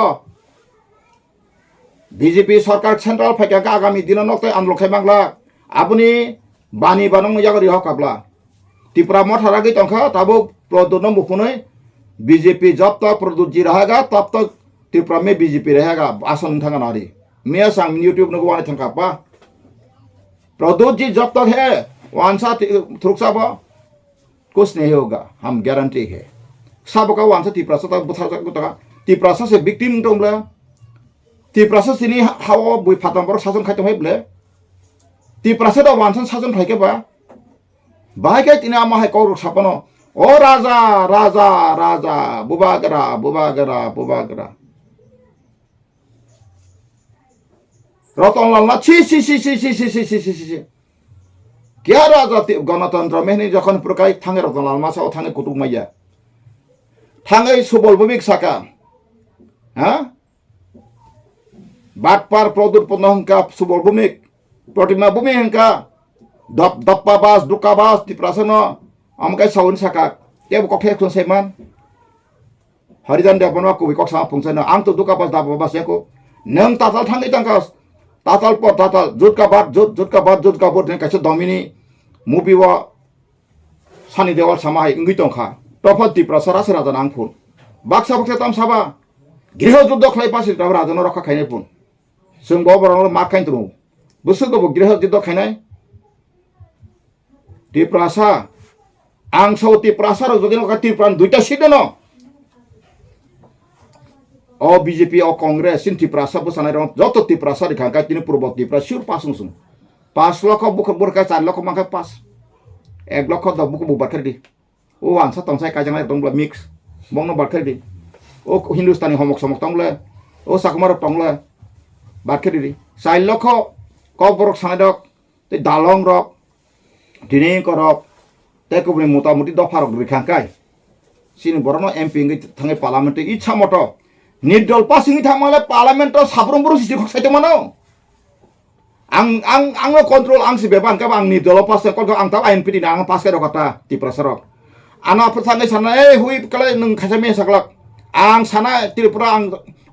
BJP सरकार central फाइका आगामी दिन नक्ते आंदोलन खाइ मांगलाक आपनि बानी बानंग मजागरि हकाब्ला त्रिपुरा मथारा गई टंका ताबो प्रदुत मुखुनै BJP जब तक प्रदुत जी रहेगा तब तक त्रिपुरा में BJP रहेगा आसन थंगा नारी मैं सांग YouTube नको वाने थंका पा प्रदुत जी जब तक है वांसा थुकसा बा कुछ नहीं होगा हम गारंटी है सबका वांसा त्रिपुरा तक बुथार तक त्रिपुरा से विक्टिम दंब्ला त्रिपुरा सिनी हाव बुइ फातम बर सासन खाइतो हैब्ले त्रिपुरा से वांसा सासन फाइके बा बाहाय तिनी आमा हाय कौर सापनो ओ राजा राजा राजा बुबागरा बुबागरा बुबागरा रतनलाल ना छी छी छी छी छी छी छी छी छी क्या राजा गणतंत्र में नहीं जखन प्रकाय थांगे रतनलाल मासाव थांगे कुटुब मैया थांगे सुबल भूमिक साका हाँ बाटपार प्रदुर पनहंका सुबल भूमिक प्रतिमा भूमि हंका दप्पा बास दुका बास त्रिपुरासन अमकाय सावन साका तेब कथे खुन सेमान हरिजन देवबनवा कुबि कथा फंसन आं तो दुका बास दाबा बास याको नों ताताल थांगे तंका ताताल पर ताताल जुटका बाद जुटका बोट ने कैसे दमिनी मुबि वा सानि देवाल समाय इंगि तंखा तफत त्रिपुरा सरास राजा नां फुन बाक्सा बक्सा तम साबा गृह युद्ध खलाय पासि तब राजा रखा खायनाय फुन जों बबर मा खाइन तरो बुसुगो गृह युद्ध खायनाय त्रिपुरा सा आं सौ त्रिपुरा सा जदि नका त्रिपुरा दुइटा सीट दनो ओ BJP ओ कांग्रेस सिन त्रिपुरा सा बसानाय रं जत त्रिपुरा सा रिखांका तिनि पूर्व त्रिपुरा सिउर पासुं सुं 5 लाख बुक बुरका 4 लाख माखा पास 1 लाख द बुक बुबारखादि ओ आंसा तंसाय काजनाय दंब्ला मिक्स बंगनो बारखादि ओ हिंदुस्तानी हमक समक तंब्ला ओ साकमार तंब्ला बारखादि 4 लाख क बरक सानादक ते दालं रक दिनै करक ते कुबनि मोटामुटी दफारक रिखांकाय सिनि बरनो MP ngi थांगे पार्लियामेंट इच्छा मतो निर्दल पासिंग थांमाले पार्लियामेंट साब्रम बरु सिटि खसायते मानो आं कंट्रोल आं सि बेबान का आं निर्दल पास को आं ता INP नि आं पास के रकता त्रिपुरा सरक आना फसाङै साना ए हुइ कले नों खासामे सकलक आं साना त्रिपुरा आं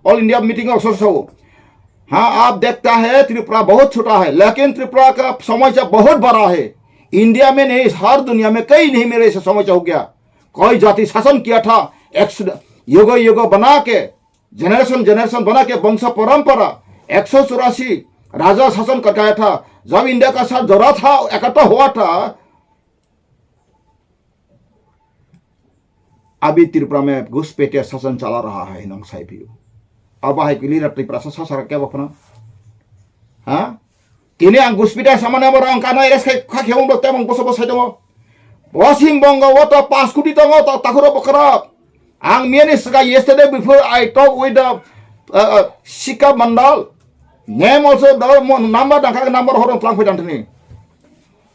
ऑल इंडिया मीटिंग में सोचो हाँ आप देखता है त्रिपुरा बहुत छोटा है लेकिन त्रिपुरा का समस्या बहुत बड़ा है इंडिया में नहीं हर दुनिया में कहीं नहीं मेरे से समस्या हो गया कोई जाति शासन किया था युग युग बना के जनरेशन बना के वंश परंपरा 184 राजा शासन करवाया था जब इंडिया का साथ जरा था इकट्ठा हुआ था अभी त्रिपुरा में घुसपैठिया शासन चला रहा है नंग साइपियो अब है कि लीडर त्रिपुरा से सासर क्या बकना हाँ kini ang guspida sama na orang kana eres kak heung do temang boso boso dong Washing bongo water pass kudi tongo to takuro bokara ang mianis ka yesterday before I talk with the Shika Mandal name also the number dan kak number horong plang pedan ni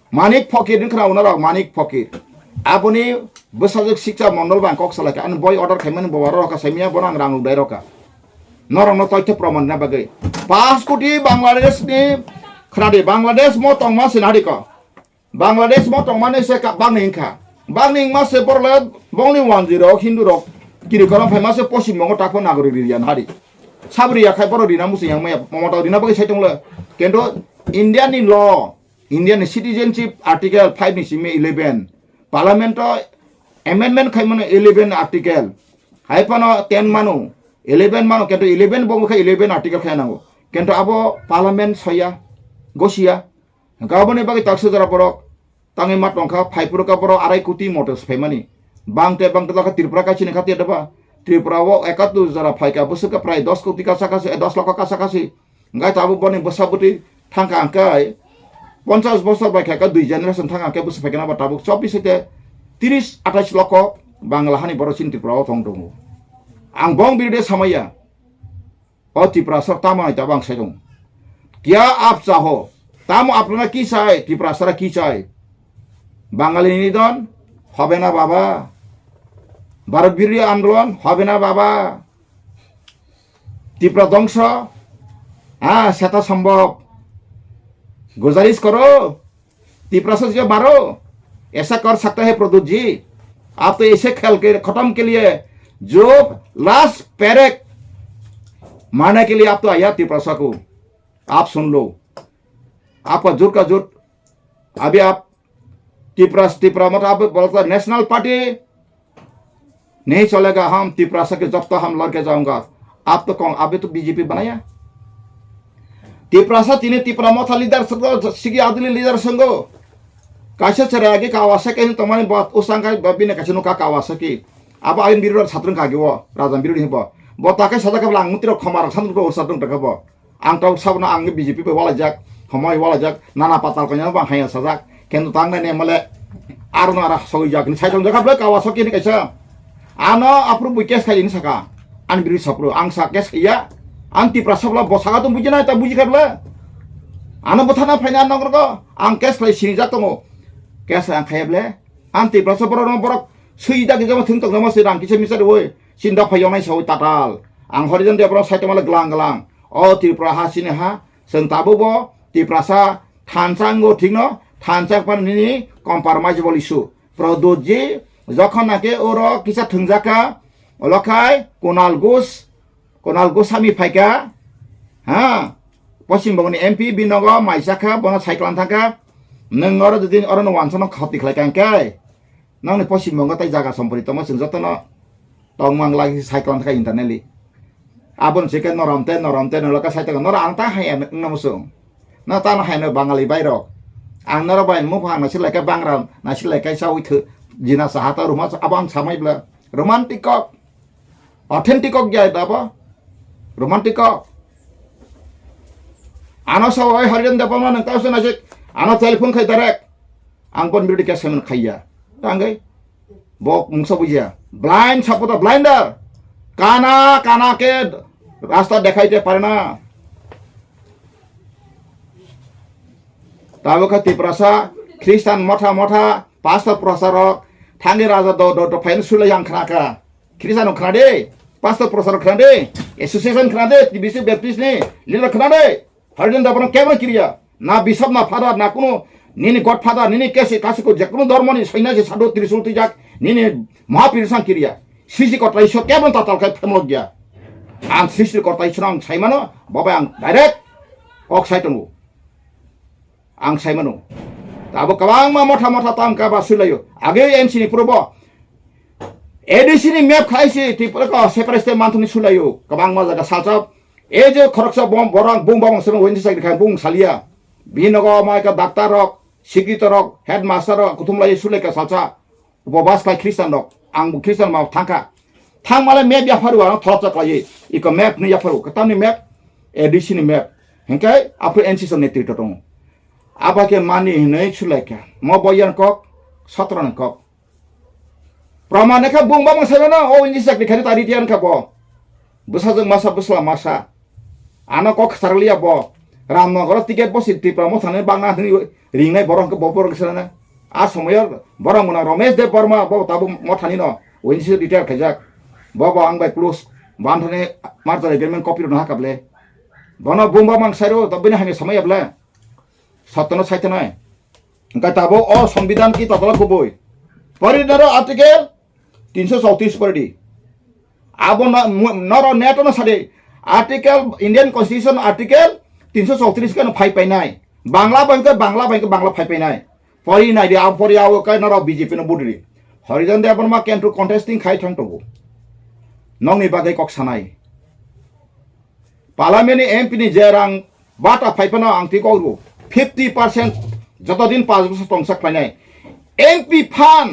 Manik Fakir din kena unar Manik Fakir apuni besajak Shika Mandal Bangkok salaka an boy order kaiman bawaro ka semia bonang rang dairo ka norong no toite proman na bagai pass kudi Bangladesh ni Kenapa Bangladesh mau tong masih nadi ko? Bangladesh mau tong mana saya kat Bangning ka? Bangning masih perlu Bangling 10 Hindu rok. Kiri korang fai masih posim mau tak pun nagori dirian hari. Sabri ya kai poro dina musi yang mau tahu dina bagi saya tong le. Kendo Indian in law, Indian citizenship article 5 ni sime 11. Parliament amendment kai mana 11 article. Hai pano 10 manu. 11 manu kendo 11 bongo kai 11 article kai nango. Kendo abo parliament saya Gosia, gabone bagi taksi jara porok, tangi mat nongka, pai puro ka porok arai kuti motors pemani, bang te laka Tripura ka cini kati ada ba, Tripura wo ekatu jara pai ka busuk ka prai 10 kuti ka sakasi, 10 laka ka sakasi, ngai tabu bone besabuti tangka angkai, 50 bosor bai ka 2 generation tangka angkai busuk pai kana ba tabu 24 ite 30 28 loko banglahani boro cin Tripura wo tong dongo, ang bong birde samaya, o Tripura sok tama ita bang sedong. क्या आप चाहो तामो अपना की चाहे त्रिपुरा सारा की चाहे बांगाली निधन হবে না বাবা ভারত বিরোধী আন্দোলন হবে না বাবা त्रिपुरा ধ্বংস हाँ সেটা সম্ভব गुजारिश करो त्रिपुरा से जो मारो ऐसा कर सकता है प्रदूत जी आप तो ऐसे खेल के खत्म के लिए जो लास्ट पैरेक मारने के लिए आप तो आया त्रिपुरा को आप सुन लो आपका जुट का जुट अभी आप त्रिपुरा मतलब आप बोलते नेशनल पार्टी नहीं चलेगा हम त्रिपुरा से जब तक हम लड़के जाऊंगा आप तो कौन अभी तो बीजेपी बनाया त्रिपुरा से त्रिपुरा मत लीडर सिगी आदिली लीडर संगो कैसे चलेगी कावासा के तुम्हारी बात उस संग बिना कैसे नुका कावासा की अब आइन बिरुर छात्रन कागे वो राजन बिरुर हिबो बताके सदा के लांगुतिरो खमार छात्रन को छात्रन तकबो आं तो सबना आं बीजेपी पे वाला जाक हमाय वाला जाक नाना पाताल कन्या बा हाया सजाक केन तांग ने मले आरो नारा सoi जाक नि साइदन जका ब्ले कावासा के नि कैसा आनो अप्रू बुकेस खाइ नि सका आन बिरु सप्रू आं सा केस या आं त्रिपुरा सबला बसागा तो बुजिना ता बुजि खाब्ला आनो बथाना फाइना नगर को आं केस खाइ सिनि जा तंगो केस आं खायब्ले आं त्रिपुरा सबरो न बरक सई दा गेजा थुं तंग मा सिरां किसे मिसा दो सिन्दा फायनाय सौ ताताल आं हरिजन देब्रा साइतमाला ग्लां ग्लां o Tripura ha sini ha sentabu bo Tripura sa thansanggo thikno thansak pan ni compromise bol isu produji যখন নাকি ওর কিসা থুংজাকা অলখাই কোনাল গোস আমি ফাইকা হ্যাঁ পশ্চিমবঙ্গনি এমপি বিনগ মাইসাখা বন সাইক্লান থাকা নং অর যদি অরন ওয়ানসন খতি খাইকাंकाय নংনি পশ্চিমবঙ্গ তাই জায়গা সম্পর্কিত মসিং যতন তংমাং লাগি সাইক্লান থাকা ইন্টারনেলি abon chicken noramte noloka saita nor anta haya namusung na tan haya bangali bairok ang nor bain mu phang na silaka bangram na silaka sawi thu jina sahata rumah abang samai bla romantic authentic gya daba romantic ano sawai harian dapa man ka sena sik ano telepon khai direct ang pon birdi ka semen khaya tangai bok mungsa buja blind sapota blinder কানা কে রাস্তা দেখাইতে পারে না তাবকা ত্রিপুরা খ্রিস্টান মঠা pasta প্রসারক থাঙ্গে রাজা দ fine সুলে yang খানাকা খ্রিস্টান খানাদে pasta প্রসারক খানাদে association খানাদে বিশিষ্ট Baptist নে লিডার খানাদে হরিজন দাপন কেমন ক্রিয়া না বিশপ না ফাদার না কোনো নিনি গডফাদার নিনি কেসে কাসিকো যে কোনো ধর্মনি সৈন্যাসি সাধু ত্রিশূল তিজাক নিনি মহাপীরসাং ক্রিয়া Sisi-kota iso kebon tatal kai pemlog ya. Ang sisi-kota iso ang saimano, baba ang direct ok saitonu. Ang saimano. Tabo kabang motha tam ka basulayo. Age NC ni probo. EDC ni map khaisi tipra ka separate manthuni sulayo. Kabang ma jaga salsa e je khoroksa bom borang bum bom sema wenji sai khan bung salia. Binogo ma ka daktar rok, sikito rok, headmaster rok kutumlai sulai ka salsa. Ubabas kai Kristen rok. ang Christian mau thang malah map ya faru ang thot chaklai iko map ni ya faru katam ni map edition ni map hengkai apu NC son netri totong apa ke mani nei chulaika mo boyan kok satran kok pramane ka bung bang sabana o ini sak dikhari tadi tian ka bo besajeng masa besla masa ana kok sarlia bo ramnagor tiket bo sitti pramo thane bangna ringnai borong ke bopor kesana a somoyar borong muna Ramesh Dev Barma bo tabu mo thani no o ini detail khajak bo ang bai plus banthane marta agreement copy no hakable bono bung bang sairo tabine hame samay abla satana saitana engka tabo o संविधान की Tatla kuboi परिडारो article 334 परडी आबो नरो NATO न सादे article Indian constitution article 334 का 5 पाइनाय Bangla bank Bangla 5 पाइनाय परि नाय दे आ परि आव का नरो बीजेपी न बुडरी हरिजन देवन मा केन्ट्रु कन्टेस्टिंग खाइ थांतगो नंनि बागै कक सानाय पार्लियामेन्टनि एमपी नि जेरां बाटा फाइपना आंति कौरु 50% जतदिन 5 বছর তংসাক পাইনাই एमपी फान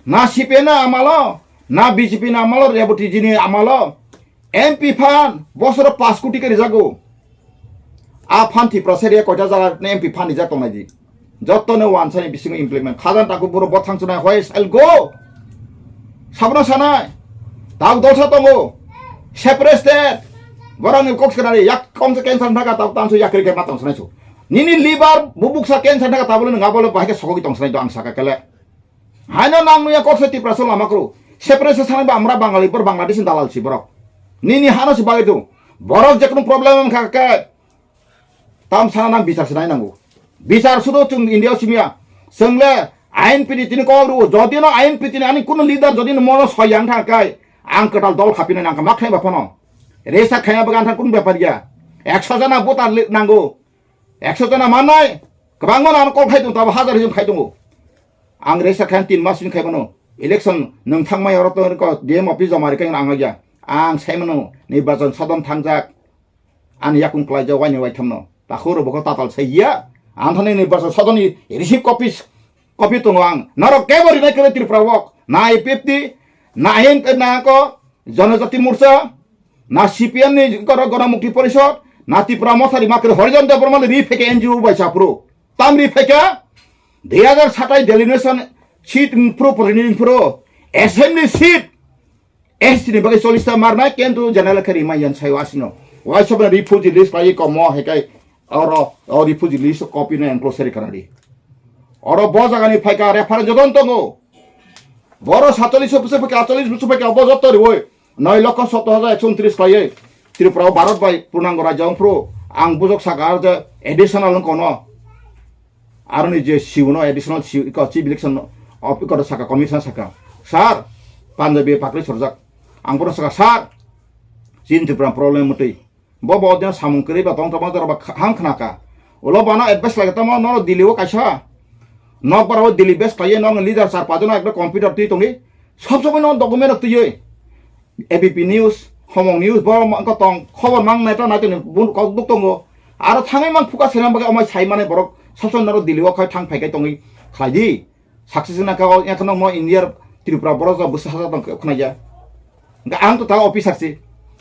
ना सीपीएन आमालो ना बीजेपी ना आमालो रेवती जिनी आमालो एमपी फान बसर 5 कोटी के जागो आ फान थि प्रसेरिया कयटा जागा ने एमपी फान जा तंनायदि जत्तने वानसानि बिसिंग इमप्लिमेंट खाजान ताकु बरो बथांसनाय होय सेल गो साबना सानाय दाग दलसा तंगो सेपारेट स्टेट बरं कक्सनारि याक कमसे कैंसर थाका ताव तांसु याकरि के मातंग सनायसु निनी लिभार बुबुकसा कैंसर थाका ताबलो नङाबलो बाहाय सगि तंसनाय दं आं साका केले हायनो नांनुया कक्सति प्रसल लामाक्रो सेपारेट सानाबा आमरा बांगालिफोर बांग्लादेश दालालसि बरक निनी हानोसि बागै दं बरक जेकुनु प्रब्लेम खाके ताम साना बिचार सनाय नांगौ बिचार सुदो जों इन्डिया सिमिया जोंले आइन पिनि तिनि करू जदि न आइन पिनि आनि कुनु लिडार जदि न मनो सयां थाकाय आं कटाल दल खापिनो नांका माखाय बाफनो रेसा खाया बगान कुनु बेपार गया 100 जना भोटार नांगौ 100 जना माननाय गोबां माननानै कल खायदों दाबो 1000 जों खायदों आं रेसा खाया 3 मासनि खायबानो इलेक्शन नोंथां मायावरत डीएम अफिस जमारि खाय आं गया आं सायमनो निर्वाचन सदन थांजाक आं याकुन क्लाइजा वाइनि वाइथमनो दाखुरो बको ताताल सैया आंथानि निर्वाचन सदननि रिसिभ कपि दङ आं नर केबरि नाय करे त्रिपुरावक ना एपीएफटी ना आइन ना को जनजाति मोर्चा ना सीपीएम नि गणमुक्ति परिषद ना त्रिपुरा मसारि माकर हरिजन देव बर्मा रिफेके एनजीओ बायसाप्रो ताम रिफेके 2027 डेलिनेशन सीट प्रो प्रतिनिधि एसेम्बली सीट एसटी नि बगे 40 टा मारनाय केन्टु जनरल खरि मायन सायवासिनो वाइसब रिफ्यूजी लिस्ट पाइ कम हेकाय और रिफ्यूजी लिस्ट कपि न एनक्लोजर करादि और ब जागानि फाइका रेफार जदन तंगो बरो 47 বছর থেকে 48 বছর থেকে অবজত্তর হই 9,70,129 পাইয়ে त्रिपुरा भारत बाय पूर्णांग राज्यफ्रो आं बुजक सागार जे एडिशनल कोनो आरो जे सिउनो एडिशनल चिफ इलेक्शन अफिसर साका कमिसन साका सार पान्जाबी पाकरि सरजाक आं बरो साका सार जिन त्रिपुरा प्रब्लेम मते ब बदन सामुंकरि बा तंग तमा जरबा हां खनाका ओलो बाना एडभाइस लागता म न दिल्लीओ काइसा न बाराव दिल्ली बेस काये न लीडर सार पाजनो एकटा कंप्यूटर ति तंगि सब समय न डकुमेन्ट रक्तियै एबीपी न्यूज हमंग न्यूज बर तंग खबर मांग नायता नायतनि बुन कक दुक तंगो आरो थाङै मान फुका सेना बगे अमाय साइमाने बरक सबसन नरो दिल्लीओ खाय थां फायगाय तंगि खायदि सक्सेस ना का याखनो म इंडिया त्रिपुरा बर जा बुसा जा तंग खनाया आं तो ता अफिसार सि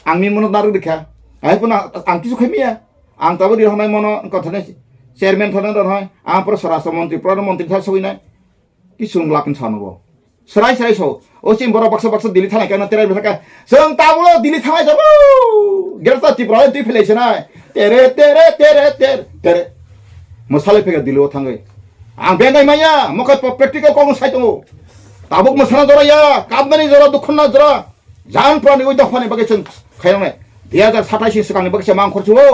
आंनि मन नारु देखा आइपुना आं किसु खैमिया आं ताबो दिरहनाय मन कथने चेयरमैन थाना दहय आं पर स्वराष्ट्र मंत्री प्रधानमंत्री था सविनाय किसु लाकिन सानबो सराय सो ओसिम बर बक्स दिल्ली थानाय kana तेरे बेका जों ताबुलो दिल्ली थानाय जाबो गेरता त्रिपुरा ति फेलेसना तेरे मसाले फेगा दिल्लीओ थाङै आं बेंगाय माया मखा प्रेक्टिकल कोन साइतंगो ताबुक मसाना जराया काबनानि जरा दुखना जरा जान प्रानि ओइ दफानि बगे जों खायनाय 2027 सिगांनि बगे मां खरसो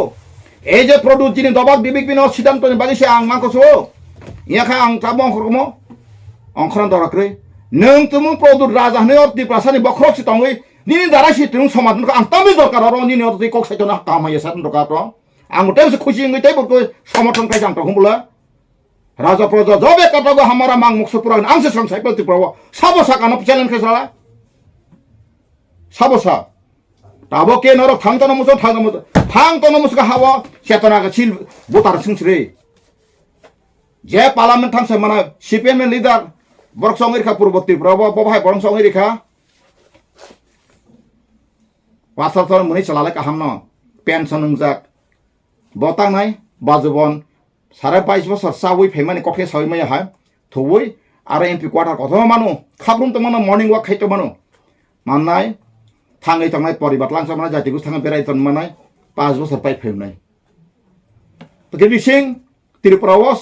ए जे प्रड्यूस जिनि दबाक बिबिक बिनो सिद्धान्तनि बगे आं मां खरसो याखा आं ताबो खरगमो अंखरान दराख्रै नों तुम प्रदुत राजा हने और त्रिपुरासानि बख्रक सितंगै निनि दारासि तुम समाधान आं तामि दरकार र निनि और कक साइतना कामाय सातन दरकार र आं तेस खुशी ngै तै बको समर्थन काय जांत हमबुला राजा प्रजा जबे कतगो हमारा मांग मुख पुरा आं से संसाय त्रिपुरा सबसा कान चैलेंज खैसाला सबसा ताबो के नर थांतन मुस का हावा चेतना का छिल बोतार सिंसरे जे पार्लियामेंट थांसे माना CPM leader borok song irkha purbo tripura bo bhai borok song irkha pasar thon muni chalale kaham no pension ungjak botang nai bajubon sare 22 বছর সাউই ফেমানি কখে সাউই মাই হা থুই আর এমপি কোয়ার্টার কত মানু খাবরুম তো মানো মর্নিং ওয়াক খাইতো মানো মাননাই থাঙ্গै থাঙ্गै পরিবার লাংসা মানা জাতিগু থাঙ্गै বেরাইতন মানাय 5 বছর পাই ফেমনাই তো কে বিসিং ত্রিপুরাওস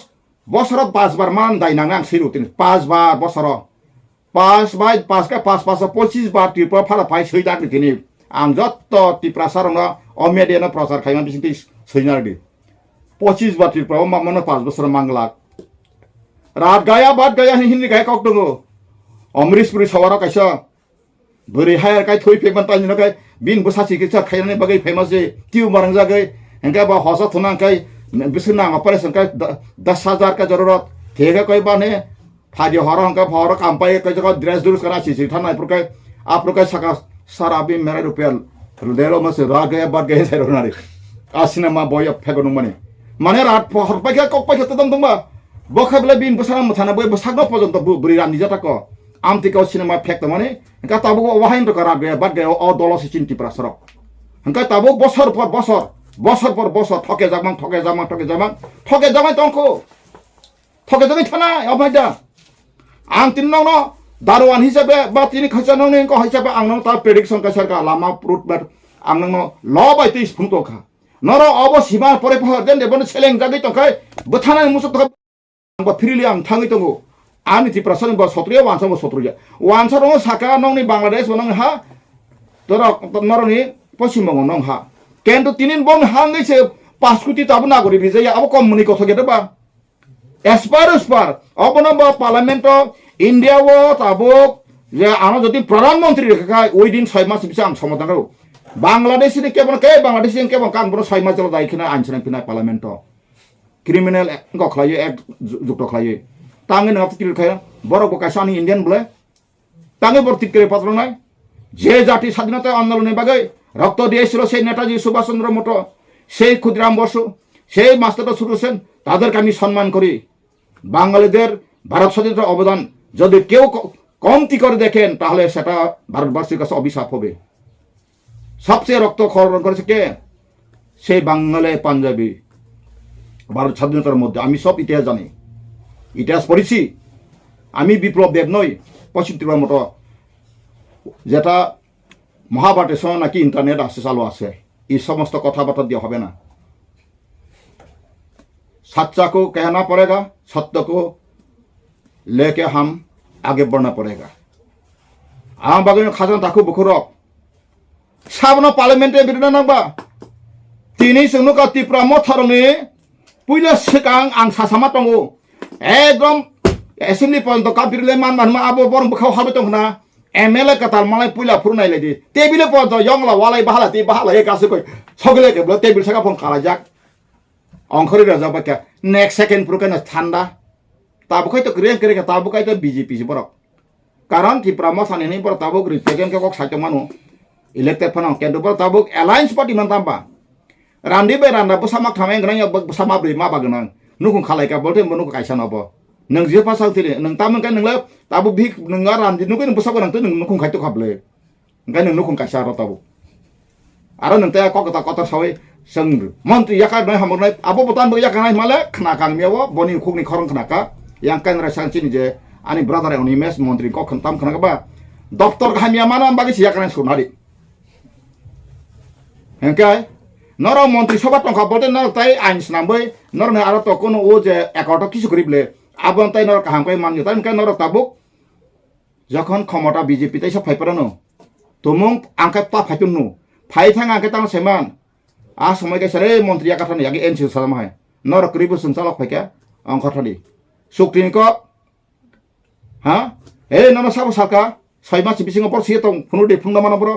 বছরত 5 বার মান দাইনাং আং সিরু তিন 5 বার বছর 5 বাই 5 কা 5 5 25 বার ত্রিপুরা ফালা পাই সইদাক দিনি আং যত ত্রিপুরা সারনা অমেডিয়ানা প্রচার খাইমান বিসিং তি সইনারদি 25 বার ত্রিপুরা মামনা 5 বছর মাংলাক রাত গায়া বাদ গায়া হিনি গায় কক দङ অমৃতপুরি সওয়ারা কাইসা बोरै हायर काय थoi फेमन तानि न काय बिन बसासि के चा खायनानै बागै फेमस जे टिउ मारंग जागै हंगा बा हसा थुना काय बिसु नांग ऑपरेशन काय 10,000 का जरूरत थेगा काय बाने फादि हर हंगा भर काम पाए काय जगह ड्रेस दुरुस करा छि थानाय पर काय आप काय सका सारा बि मेरा रुपया रुदेलो मसे रा गया बात गए सेरो नारे आसिना मा बय फेगो नं माने रात हर पाके कक पाके तदम दंबा बखाबले बिन बसाना मथाना बय बसागनो पर्यन्त बुरि रानि जाटाको आमतिकाव सिनेमा फेक्ट माने हंका ताबो वाहाइन तो करा गया बात गया ओ दलस चिन्ति प्रासरक हंका ताबो बसर पर बसर ठके जामां तंको ठके जामां थाना अबायदा आं तिननाव न दारवान हिसाबे बा तिनि खैसानाव ने को हिसाबे आंनो ता प्रेडिक्शन का सरकार लामा प्रुट बार आंनो ल बाय 30 फुंतोखा नर अब सीमा परे पहर देन देबन सेलें जागै तंखाय बथाना मुसुक बा फ्रीली आं थाङै तंगो आनि ति प्रसन बा सत्रिया वानसा रङ साका नंनि बांलादेश बनङ हा तर नरनि पश्चिम बंग नङ हा केन्टु तिनिन बंग हाङै से 5 कोटी ताबो नागरि बिजया अब कम्युनि कथ गेदे बा एसपार अब न बा पार्लियामेंट इंडिया वो ताबो जे आनो जति प्रधानमंत्री रेखा ओइ दिन 6 मास बिसा आं समाधान गौ बांग्लादेश नि केबन केबन कान बन 6 मास जल दाइखिना आनसना पिना पार्लियामेंट क्रिमिनल गखलायो एक जुक्त खलायो तांगे नङा तिकिर खाया बरक कासानि इंडियन ब्ले तांगे बर तिकिर पत्रनाय जे जाति স্বাধীনতা আন্দোলনের বাগে রক্ত দিয়েছিল সেই নেতাজি সুভাষচন্দ্র মোটো সেই ক্ষুদিরাম বসু সেই মাস্টার সুর হোসেন তাদেরকে আমি সম্মান করি বাঙালিদের ভারত স্বাধীনতার অবদান যদি কেউ কমতি করে দেখেন তাহলে সেটা ভারতবাসীর কাছে অভিশাপ হবে সবচেয়ে রক্ত খরণ করেছে কে সেই বাঙালি পাঞ্জাবি ভারত স্বাধীনতার মধ্যে আমি সব ইতিহাস জানি ইতিহাস পড়েছি আমি বিপ্লব দেব নই পশ্চিম ত্রিপুরা মতো যেটা মহাভারতের সময় নাকি ইন্টারনেট আছে চালু আছে এই সমস্ত কথাবার্তা দিয়ে হবে না सच्चा को कहना पड़ेगा सत्य को लेके हम आगे बढ़ना पड़ेगा आं बागै खाजन दाखु बुखुरक साबना पार्लियामेंटे बिरना नांबा तिनि सोंनो का त्रिपुरा मथरनि पुइला सिगां आं सासामा दङो एकदम एसेम्बली पर्यन्त काबिरले मान आबो बरं बखाव हाबे दंना एमएलए कताल मालाय पुइला फुरनाय लायदि टेबिले पर्यन्त यंगला वालाय बाहाला ति बाहाला ए गासैखौ सगले केबल टेबिल सागा फन खालायजाक अंखरि राजा बाक्या नेक्स्ट सेकेंड पुरकना ठान्डा ताबुखाय तो ग्रेन करे ताबुखाय तो बीजेपी से बरक कारण त्रिपुरा मसानि नि बर ताबुक रिटेगन के कक साइते मानो इलेक्टेड फनाव केन्दु बर ताबुक अलायंस पार्टी मान ताबा रान्दी बे रान्दा बसामाक थामे ग्राय बसामा ब्रै मा बागना नुखुं खालायका बोलते नुखुं कायसा नबो नों जे पासाव तिले नों तामन का नोंला ताबु भिक नोंगा रान्दी नुखुं बसाब गोनां नों नुखुं खायतो खाबले ओंखाय नों नुखुं कायसा र ताबु आरो नोंता ककता कतर सावै संग मंत्री याका नै हमरनाय आबो बतान बो याका नै माले खना कांगमियाव बनि खुगनि खरं खनाका yang kan rasanci ni je ani brother oni mes menteri ko khentam khana ba daftar khamia mana bagi sia kan sunari engkai noro menteri soba tongka bote nor tai ain snambai nor na aro to kono o je ekota kisu korible abon tai nor kaham kai man yutan kan nor tabuk যখন ক্ষমতা BJP তাই সব ফাইপারানো তুমুং আংকা পা ফাইতুনু ফাইথাং আংকা তাং সেমান आ समय के सरे मंत्री आकाथानि यागे NC सालाम हाय नर करिबो संचालक फाइका अंखथानि सुक्तिनि को हा ए नन साबो साका 6 मास बिसिङ पर सिए तंग फुनु दे फुंना माना बरो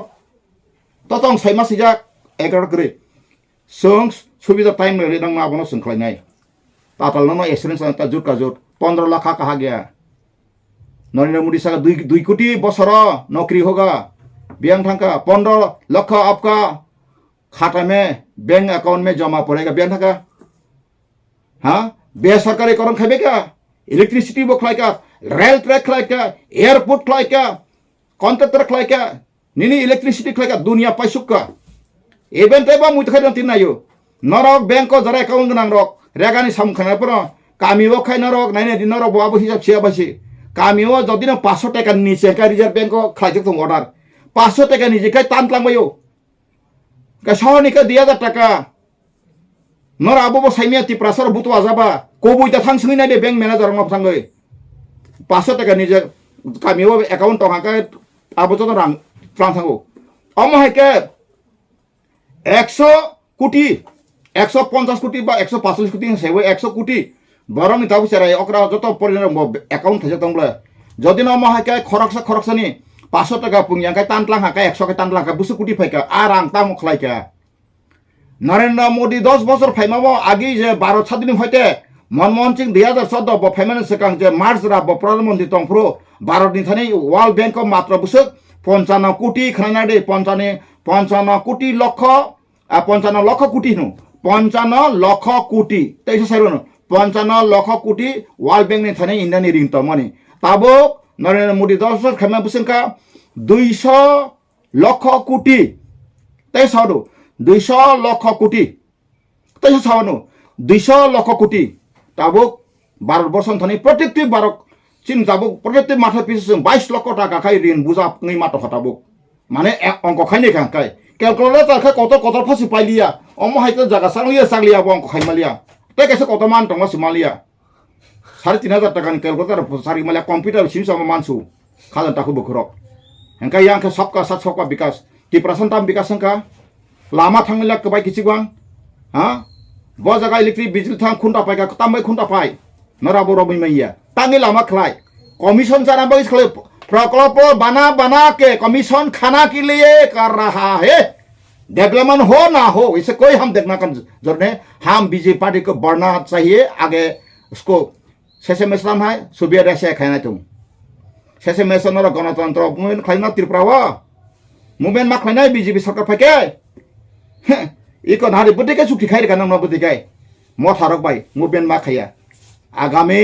ततंग 6 मास जा 11 करे संग सुबिदा टाइम रे दंग मा बनो संखलायनाय ताताल नन एसुरेंस ता जुट का जुट 15 लाख कहा गया नरेंद्र मोदी साका 2 कोटी बसर नौकरी होगा बियांग थांका 15 लाख आपका खाता में बैंक अकाउंट में जमा पड़ेगा बैंक का हाँ बेसरकारी करण खाबे क्या electricity bo khlaika, rail track khlaika, airport khlaika, contractor khlaika, nini electricity khlaika dunia paisukka. Even teba muitkhai tinayo. Norok bank ko jara account gnang rok, regani samkhana pura, kamiwo khai norok, naine din norok babu hisab sia basi. Kamiwo jodi na 500 টাকা niche ka reserve bank ko khlaijak thong order. 500 টাকা nije kai tantlang bayo. Ka shawni ka 2000 টাকা. Nor abo bo saimia ti prasar butu azaba. Kobui ta thangsingi na de bank manager ngop thangai. 500 টাকা nije kamiwo account tong ka abo to rang tlang thango. Omo heke 100 কোটি 150 কোটি বা 145 কোটি সেবে 100 কোটি বরং তাবু সেরাই অকরা যত পরিমাণ অ্যাকাউন্ট থাকে তংলা যদি না মাহাকে খরকসানি 500 টাকা পুংয়াকাই তানতলাং হাকাই 100 কে তানতলাং হাকা 200 কোটি ফাইকা আর আং তাম খলাইকা নরেন্দ্র মোদি 10 বছর ফাইমাবো আগে যে 12 স্বাধীন হইতে মনমোহন সিং 2014 ব ফাইমানে সেকাং যে মার্চ রা ব প্রধানমন্ত্রী তংপ্রো ভারত নিথানি ওয়ার্ল্ড ব্যাংক মাত্র বুসক 55 কোটি খানাডে 55 কোটি লক্ষ 55 lakh crore no 55 lakh crore তাইছে সাইরনো 55 lakh crore world bank নি থানে ইন্ডিয়ানি রিং তো মানে তাবো নরেন্দ্র মোদি 10 বছর খামা বুসংকা 200 লক্ষ কোটি তাই সাউদো 200 লক্ষ কোটি তাই সাউনো 200 লক্ষ কোটি তাবো ভারতবর্ষ থানে প্রত্যেকটি ভারত চীন যাবো প্রত্যেকটি মাথা পিছু 22 লক্ষ টাকা খাই ঋণ বুঝা নই মাতো হতাবো মানে অঙ্ক খাইনে খাই ক্যালকুলেটর খা কত ফাসি পাইলিয়া অমো হাইতে জায়গা সাংলিয়া অঙ্ক খাইমালিয়া তাই কাছে কত মান টঙ্গা সিমালিয়া 3500 টাকা ক্যালকুলেটর সারি মালিয়া কম্পিউটার সিম sama mansu খাজান তাকু বখরক হেনকা ইয়াংকে সবকা সাত সবকা বিকাশ 3% তাম বিকাশ সংকা লামা থাংমিলা কবাই কিচিগवां हा ब জায়গা ইলেকট্রিক বিজলি থাং খুনটা পাইকা তামবাই খুনটা পাই নরা বরবই মাইয়া তাঙ্গি লামা খলাই কমিশন জানা বাগিস খলে प्रकल्प बना के कमीशन खाना के लिए कर रहा है डेवलपमेंट हो ना हो इसे कोई हम देखना कर जरूर हम बीजेपी पार्टी को बढ़ना चाहिए आगे उसको शेषे मिश्रम है सुबिया रेसे खाना तुम शेषे मिश्रम और गणतंत्र मूवमेंट खाना त्रिपुरा हुआ मूवमेंट मा खाना बीजेपी सरकार फेंके इको नारी बुद्धि के चुक्ति खाई करना बुद्धि के मोथारक भाई मूवमेंट मा खाया आगामी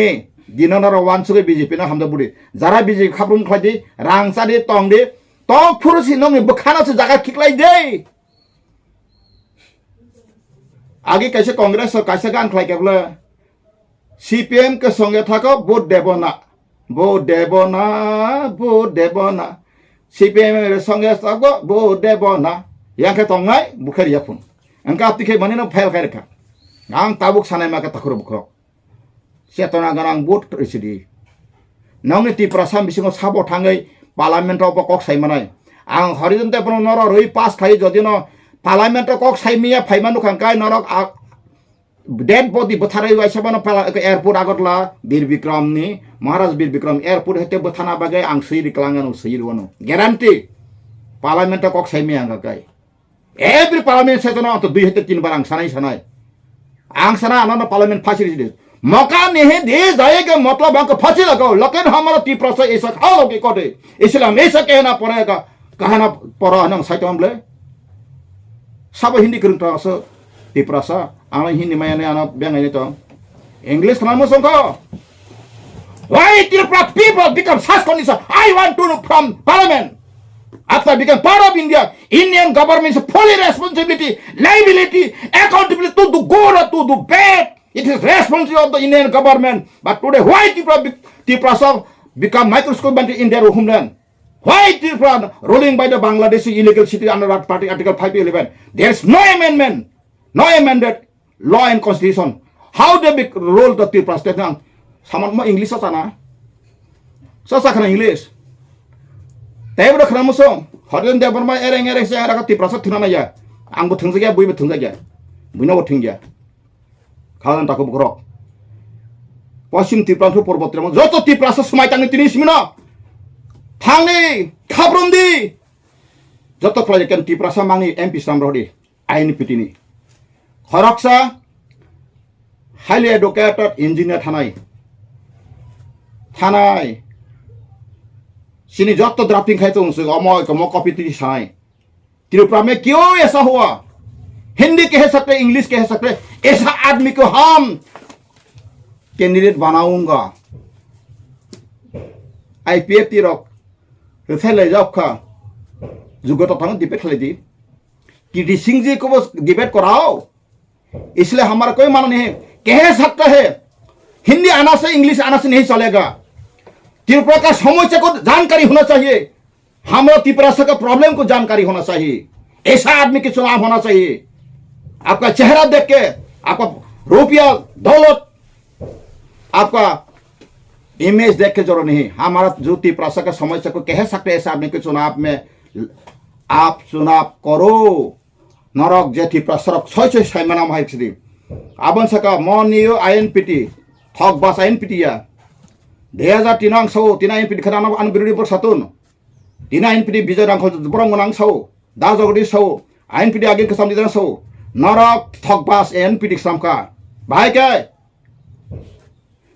दिनर वानसुगे बीजेपी ना हमदा बुड़ी जरा बीजेपी खाब्रुम खादी रांगसादि तंगदि तंग फुरसि नंगि बखाना से जागा खिकलाई दे आगे कैसे कांग्रेस और कैसे गान खलाई केबले सीपीएम के संगे थाको बोट देबना सीपीएम के संगे थाको बोट देबना यांके तंगाय बुखेरिया फुन अंका आपतिखे माने फाइल खायरखा आं ताबुक सानाय माके तखुर बुखरो सेतना गानां बुट रिसिदि नंनि तिप्रासाम बिसिङाव साबो थाङै पार्लामेन्टआव कक साइमानाय आं हरिजनते बन नर रई पास खाइ जदि न पार्लामेन्टआव कक साइमिया फाइमानु खांकाय नरक डेड बडी बथारै वाइसाबान एयरपोर्ट आगरला वीर विक्रमनि महाराज वीर विक्रम एयरपोर्ट हेते बथाना बागै आं सैरि क्लांगानु सैरिवनो ग्यारान्टी पार्लामेन्टआव कक साइमिया गाय एभ्री पार्लामेन्ट सेसनाव तो 2 हेते 3 बार आं साना आनन पार्लामेन्ट फासिलिटि मौका नहीं दे जाएगा मतलब हमको फांसी लगाओ लेकिन हमारा तिप्रासा ऐसा खाओ लोगे कोटे इसलिए हम ऐसा कहना पड़ेगा कहना पड़ा ना साइट हमले सब हिंदी करता असो तिप्रासा आना हिंदी में आना बेंगाली तो इंग्लिश खाना संको why Tripura people become such condition I want to know from parliament after become part of India Indian government's fully responsibility liability accountability to do good or to do bad. It is responsibility of the Indian government. But today, why Tripura become microscopic in their homeland? Why Tripura ruling by the Bangladeshi illegal city under that party Article 511? There is no amendment, no amended law and constitution. How they rule the Tripura state now? Someone more English sana? So sakana English. Tapi ber kerana musuh. Hadirin dia bermain ereng saya ada Tripura satu thuna ya. Anggo thungsa ya, bui thungsa ya. Bui na thung ya. खालन ताको बकरक पश्चिम त्रिपुरा पर्वतरे जत त्रिपुरा समाय तांनि तिनि सिमिना थांनि खाब्रमदि जत खलाय केन Tripura मांनि MP सामरहदि आईन पिटिनि खरकसा highly educated engineer थानाय सिनि जत drafting खाइतो Amay कम copy तिनि साय त्रिपुरा में क्यों ऐसा हुआ हिंदी कह सकते इंग्लिश कह सकते ऐसा आदमी को हम कैंडिडेट बनाऊंगा IPF रख फैले जाओ खा जुगत थांग डिबेट खेले दी कि सिंह जी को वो डिबेट कराओ इसलिए हमारा कोई माना नहीं है कह सकता है हिंदी आना से इंग्लिश आना से नहीं चलेगा त्रिपुरा का समस्या को जानकारी होना चाहिए हमारा त्रिपुरा का प्रॉब्लम को जानकारी होना चाहिए ऐसा आदमी के चुनाव होना चाहिए आपका चेहरा देख के आपका रुपया दौलत आपका इमेज देख के जरूर नहीं हमारा जो त्रिपुरा का समस्या को कह सकते ऐसा आदमी के चुनाव में आप चुनाव करो नरक जे त्रिपुरा सड़क छय साइमाना माहिर आबन सका मनियो INPT थक बास INPT या 2003 ang sau tina INPT khana an birudi por satun tina INPT bijay rangkhol borong nang sau da jogdi sau INPT age kesam di sau narak thok bas INPT samka bhai ke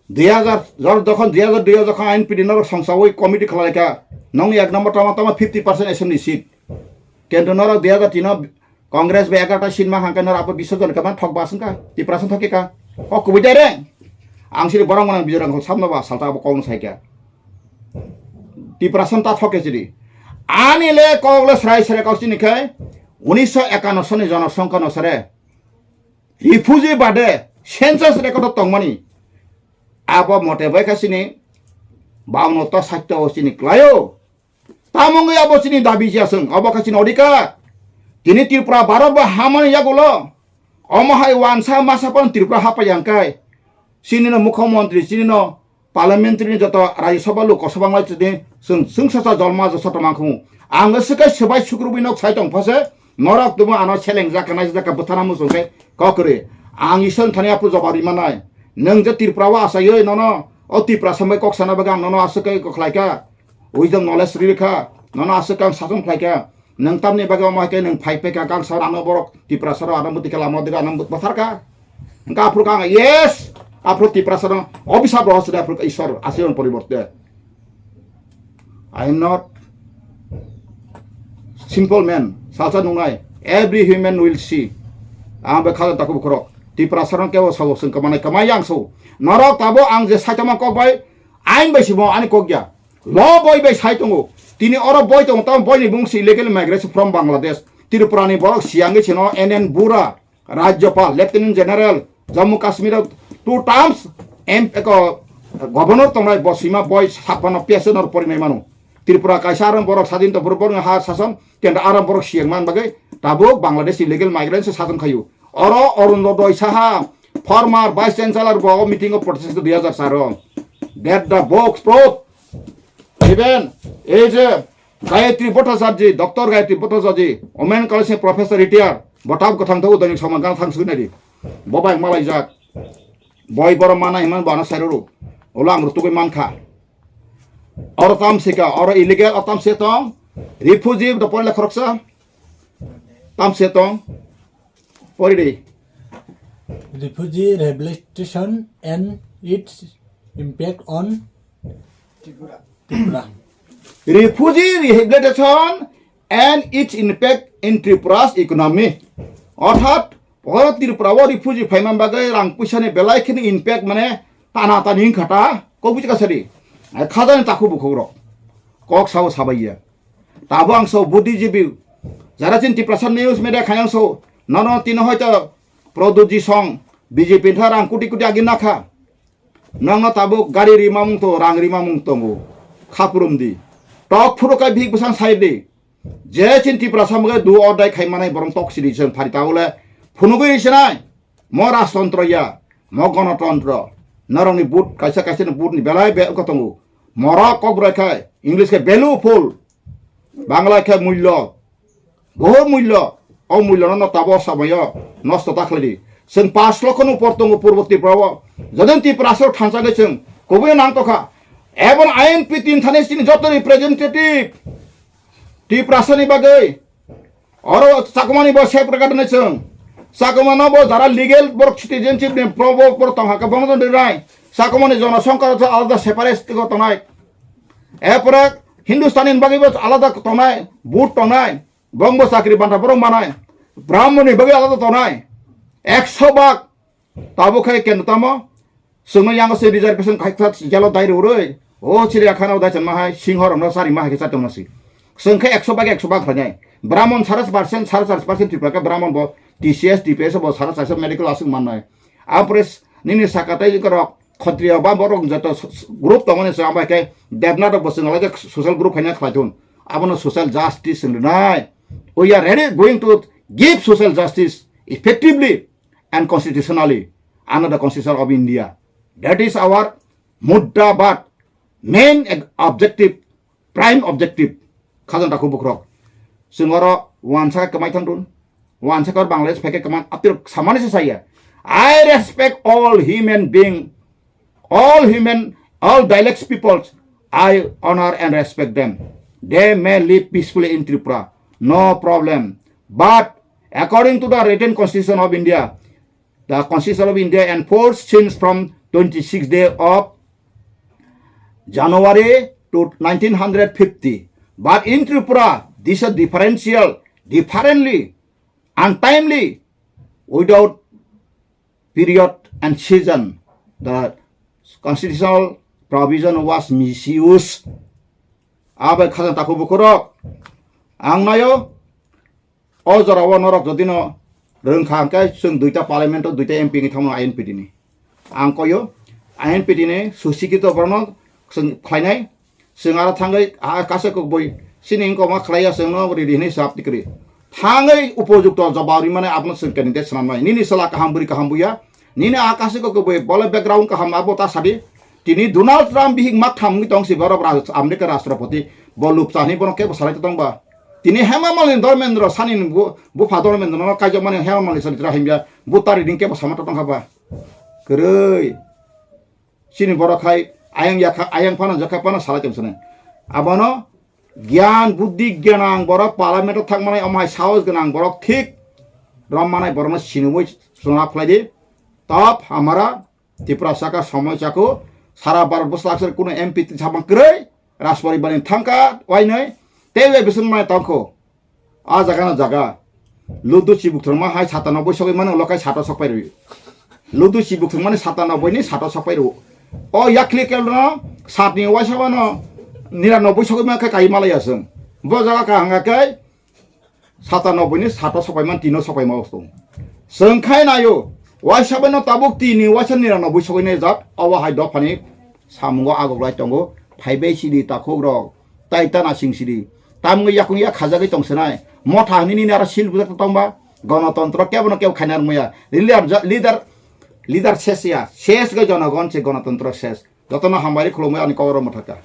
2000 যখন 2002 যখন INPT narak samsawoi committee khlaika nong ek number tama 50% assembly seat কিন্তু narak 2003 Congress बे 11टा seat मा हांका नार आप 20 जन का थक बासन का 30% थके का ओ कुबिदे रे आंसिरि बरं मन बिजरंखौ सामनोबा सालता कौन साइका 30% ता थके जिरि आनिले कगले सराय सरे काउसिनि खाय 1951 सनि जनसंख्या नसरे रिफ्यूजी बादे सेंसस रेकर्ड तंगमानि आबो मते बायखासिनि 52 ता 60 ता ओसिनि क्लायो तामंगै आबोसिनि दाबि जासों अबखासिनि अधिकार Kini Tripura Barat ba haman ya gulo. Omahai wansa masa pun Tripura hapa yang kai. Sini no mukhamantri, sini no parliamentary joto Rajya Sabha lo kosabang lai chini sung sasa jolma jo sata mangkhu. Ang sekai sebai sukrubi nok saitong phase norak tumo ano cheleng jakana jaka butana mu sungkai kokre. Ang ison thani apu jobari manai. Nang je Tripura wa asayoi nono o Tripura sambai kok sana bagang nono asakai koklaika. Wisdom knowledge rilka nono asakai sasun klaika. नों तामनि बागे माके नों फाइपे का गां sir आनो बरक Tipra sir आनो मुति कला मदिगा आनो बथार का का आफ्रो का यस आफ्रो तिप्रा सर अभिशाप रहस आफ्रो ईश्वर आशीर्वाद परिवर्ते I am not simple man सालसा नुंगाय एवरी ह्यूमन विल सी आं बे खाला ताको बखरो तिप्रा सर के सबो सं कमानाय कमाय आं सो नरक ताबो आं जे साइतमा कक बाय आइन बैसिबो आनि कगया ल बय बय साइतंगो Tini orang boy tu orang boy ni bungsi illegal migration from Bangladesh. Tripura ni borok siang ni cino NN Bura, Rajyapal, Lieutenant General, Jammu Kashmir 2 times governor tongrai bosima boy sapana piasan or pori manu. Tripura kaisaran borok sadin to borok ha sasan tiada aram borok siang man bagai tabu Bangladesh illegal migration sasan kayu. Oro Arunodoi Saha, former Vice Chancellor bo meeting of protest 2004. That the box proof. Even is Gayatri Bhattacharya, Dr. Gayatri Bhattacharya, Omen College Professor retired, Batab Kathang Tau Danik Samangang Thang Sunari, Bobai Malayzak, Boy Boramana Iman Bana Saru, Olang Rutuki Manka, or Tam Sika, or illegal Tam Setong, refugee the Pola Croxa, Tam Setong, Pori. Refugee rehabilitation and its impact on Tripura. Refugee rehabilitation and its impact in Tripura's economy. অর্থাৎ Bharat Tripura refugee ফাইমান বাগে রাং পয়সানি বেলাইখিনি impact মানে টানা টানি খাটা কবুজ কাছারি খাজানি তাকু বুখৌর cock Sao সাবাইয়া তাবো আং সব বুদ্ধিজীবী যারা চিন ত্রিপুরা নিউজ মিডিয়া খায়াং সব নন তিন হয়তো প্রদুজি সং বিজেপি থা রাং কোটি কোটি আগি নাখা নং তাবো গাড়ি রিমামুং তো রাং রিমামুং তমু খাপুরুমদি টক ফুরকাই ভিক বসাং সাইডে যে চিন্তি প্রাসামগে দু অদাই খাইমানাই বরং টক সিরি जों ফারিতাওলে ফুনুগৈ ইসনাই ম রাজতন্ত্র ইয়া ম গণতন্ত্র নরংনি বুট কাইসা কাইসা বুটনি বেলাই বে কতঙ্গু মরা কবরাখাই ইংলিশ কে ভ্যালু ফুল বাংলা কে মূল্য বহু মূল্য অ মূল্য ন তাবো সময় নষ্ট তাখলি जों 5 লক্ষ উপর তঙ্গু পূর্ববর্তী প্রব যদন্তি প্রাসর ঠানসাগে जों কবে নাংতখা Even INPT Thanes ini joto representative di prasani bagai oro sakumani bo sep rekat neseng sakumana bo jara legal borok citizenship ne probo portong haka bangson dirai sakumani jono songkar alada separatist ko tonai epore Hindustanin bagai bo alada tonai but tonai bangbo sakri banta borong manai brahmani bagai alada tonai 100 bak tabo khai ken tamo sung yang se reservation khai jalo dai roi o chiria dai chan mahai singhor amra sari mahai ke chatom nasi sung khai 100 bag phanyai brahmon 4% tipaka brahmon bo TCS DPS bo 4% medical asung manai apres nini sakatai ko khatriya ba borong jato group to mane sampai ke devnat bo sung lage social group khanya khlajon abono social justice nai we are ready going to give social justice effectively and constitutionally under the Constitution of India. That is our mudda, but main objective, prime objective. Kazan taku bukrok. Sungoro wansa kemai tandun, wansa kor Bangladesh pakai keman apil samane saya. I respect all human being, all dialects peoples. I honor and respect them. They may live peacefully in Tripura, no problem. But according to the written Constitution of India, the Constitution of India enforced since from 26th day of January to 1950. But in Tripura, this is differential, differently, untimely, without period and season. The constitutional provision was misused. Abai khazan taku bukurok. Ang nayo, ojarawa norok jodino rengkhangkai sung duita parliament duita MP ni thamno INPD ni angkoyo INPD ni susikito borno sung khlainai sung ara thangai kasako boi sining ko ma khlaiya sung no ri ni sap tikri thangai upojukto jabari mane apna sung candidate sanamai nini sala kahambuya nini akasako ko boi bole background kaham abota sadi tini Donald Trump bihing mak thamngi tongsi borok Amerika Rashtrapati bolup chani bono ke salai tongba tini hemamalin dormendro sanin bu padormendro no kajo mane hemamalin salitra himya bu tari dingke ba samata tong haba kerei sini borokai ayang pana jaka pana salai temsene abono gyan buddhi gyanang borok parliament thangmane amai saos ganang borok thik rammanai borno sinumoi suna phlaidi top hamara Tripura saka samoy ko sara barbos laksar kuno MP sabang kerei raspari banin thangka wainoi tewe bisung mai tangko a jaga na jaga ludu chibuk thangma hai 97 sokai mane lokai 7 sokai ri ludu chibuk thangma 97 ni 7 sokai ru o yakli kelno 7 ni wasawa no 99 sokai ma kai malaya sung bo jaga ka hanga kai 97 ni 7 sokai man 3 sokai ma ostung sung khai nayo wasawa no tabuk 3 ni wasan 99 sokai ne jat awa hai do phani samungo agoglai tongo phaibe sidi takhogrok taitana singsidi tamu yakung ya khajagai tongsenai motha nini nara sil bujak tongba গণতন্ত্র কেবন কেউ খাইনার মুয়া leader শেষ ইয়া শেষ গে জনগণ সে গণতন্ত্র শেষ যত না হামারি খুলমে আমি কবর মঠাকা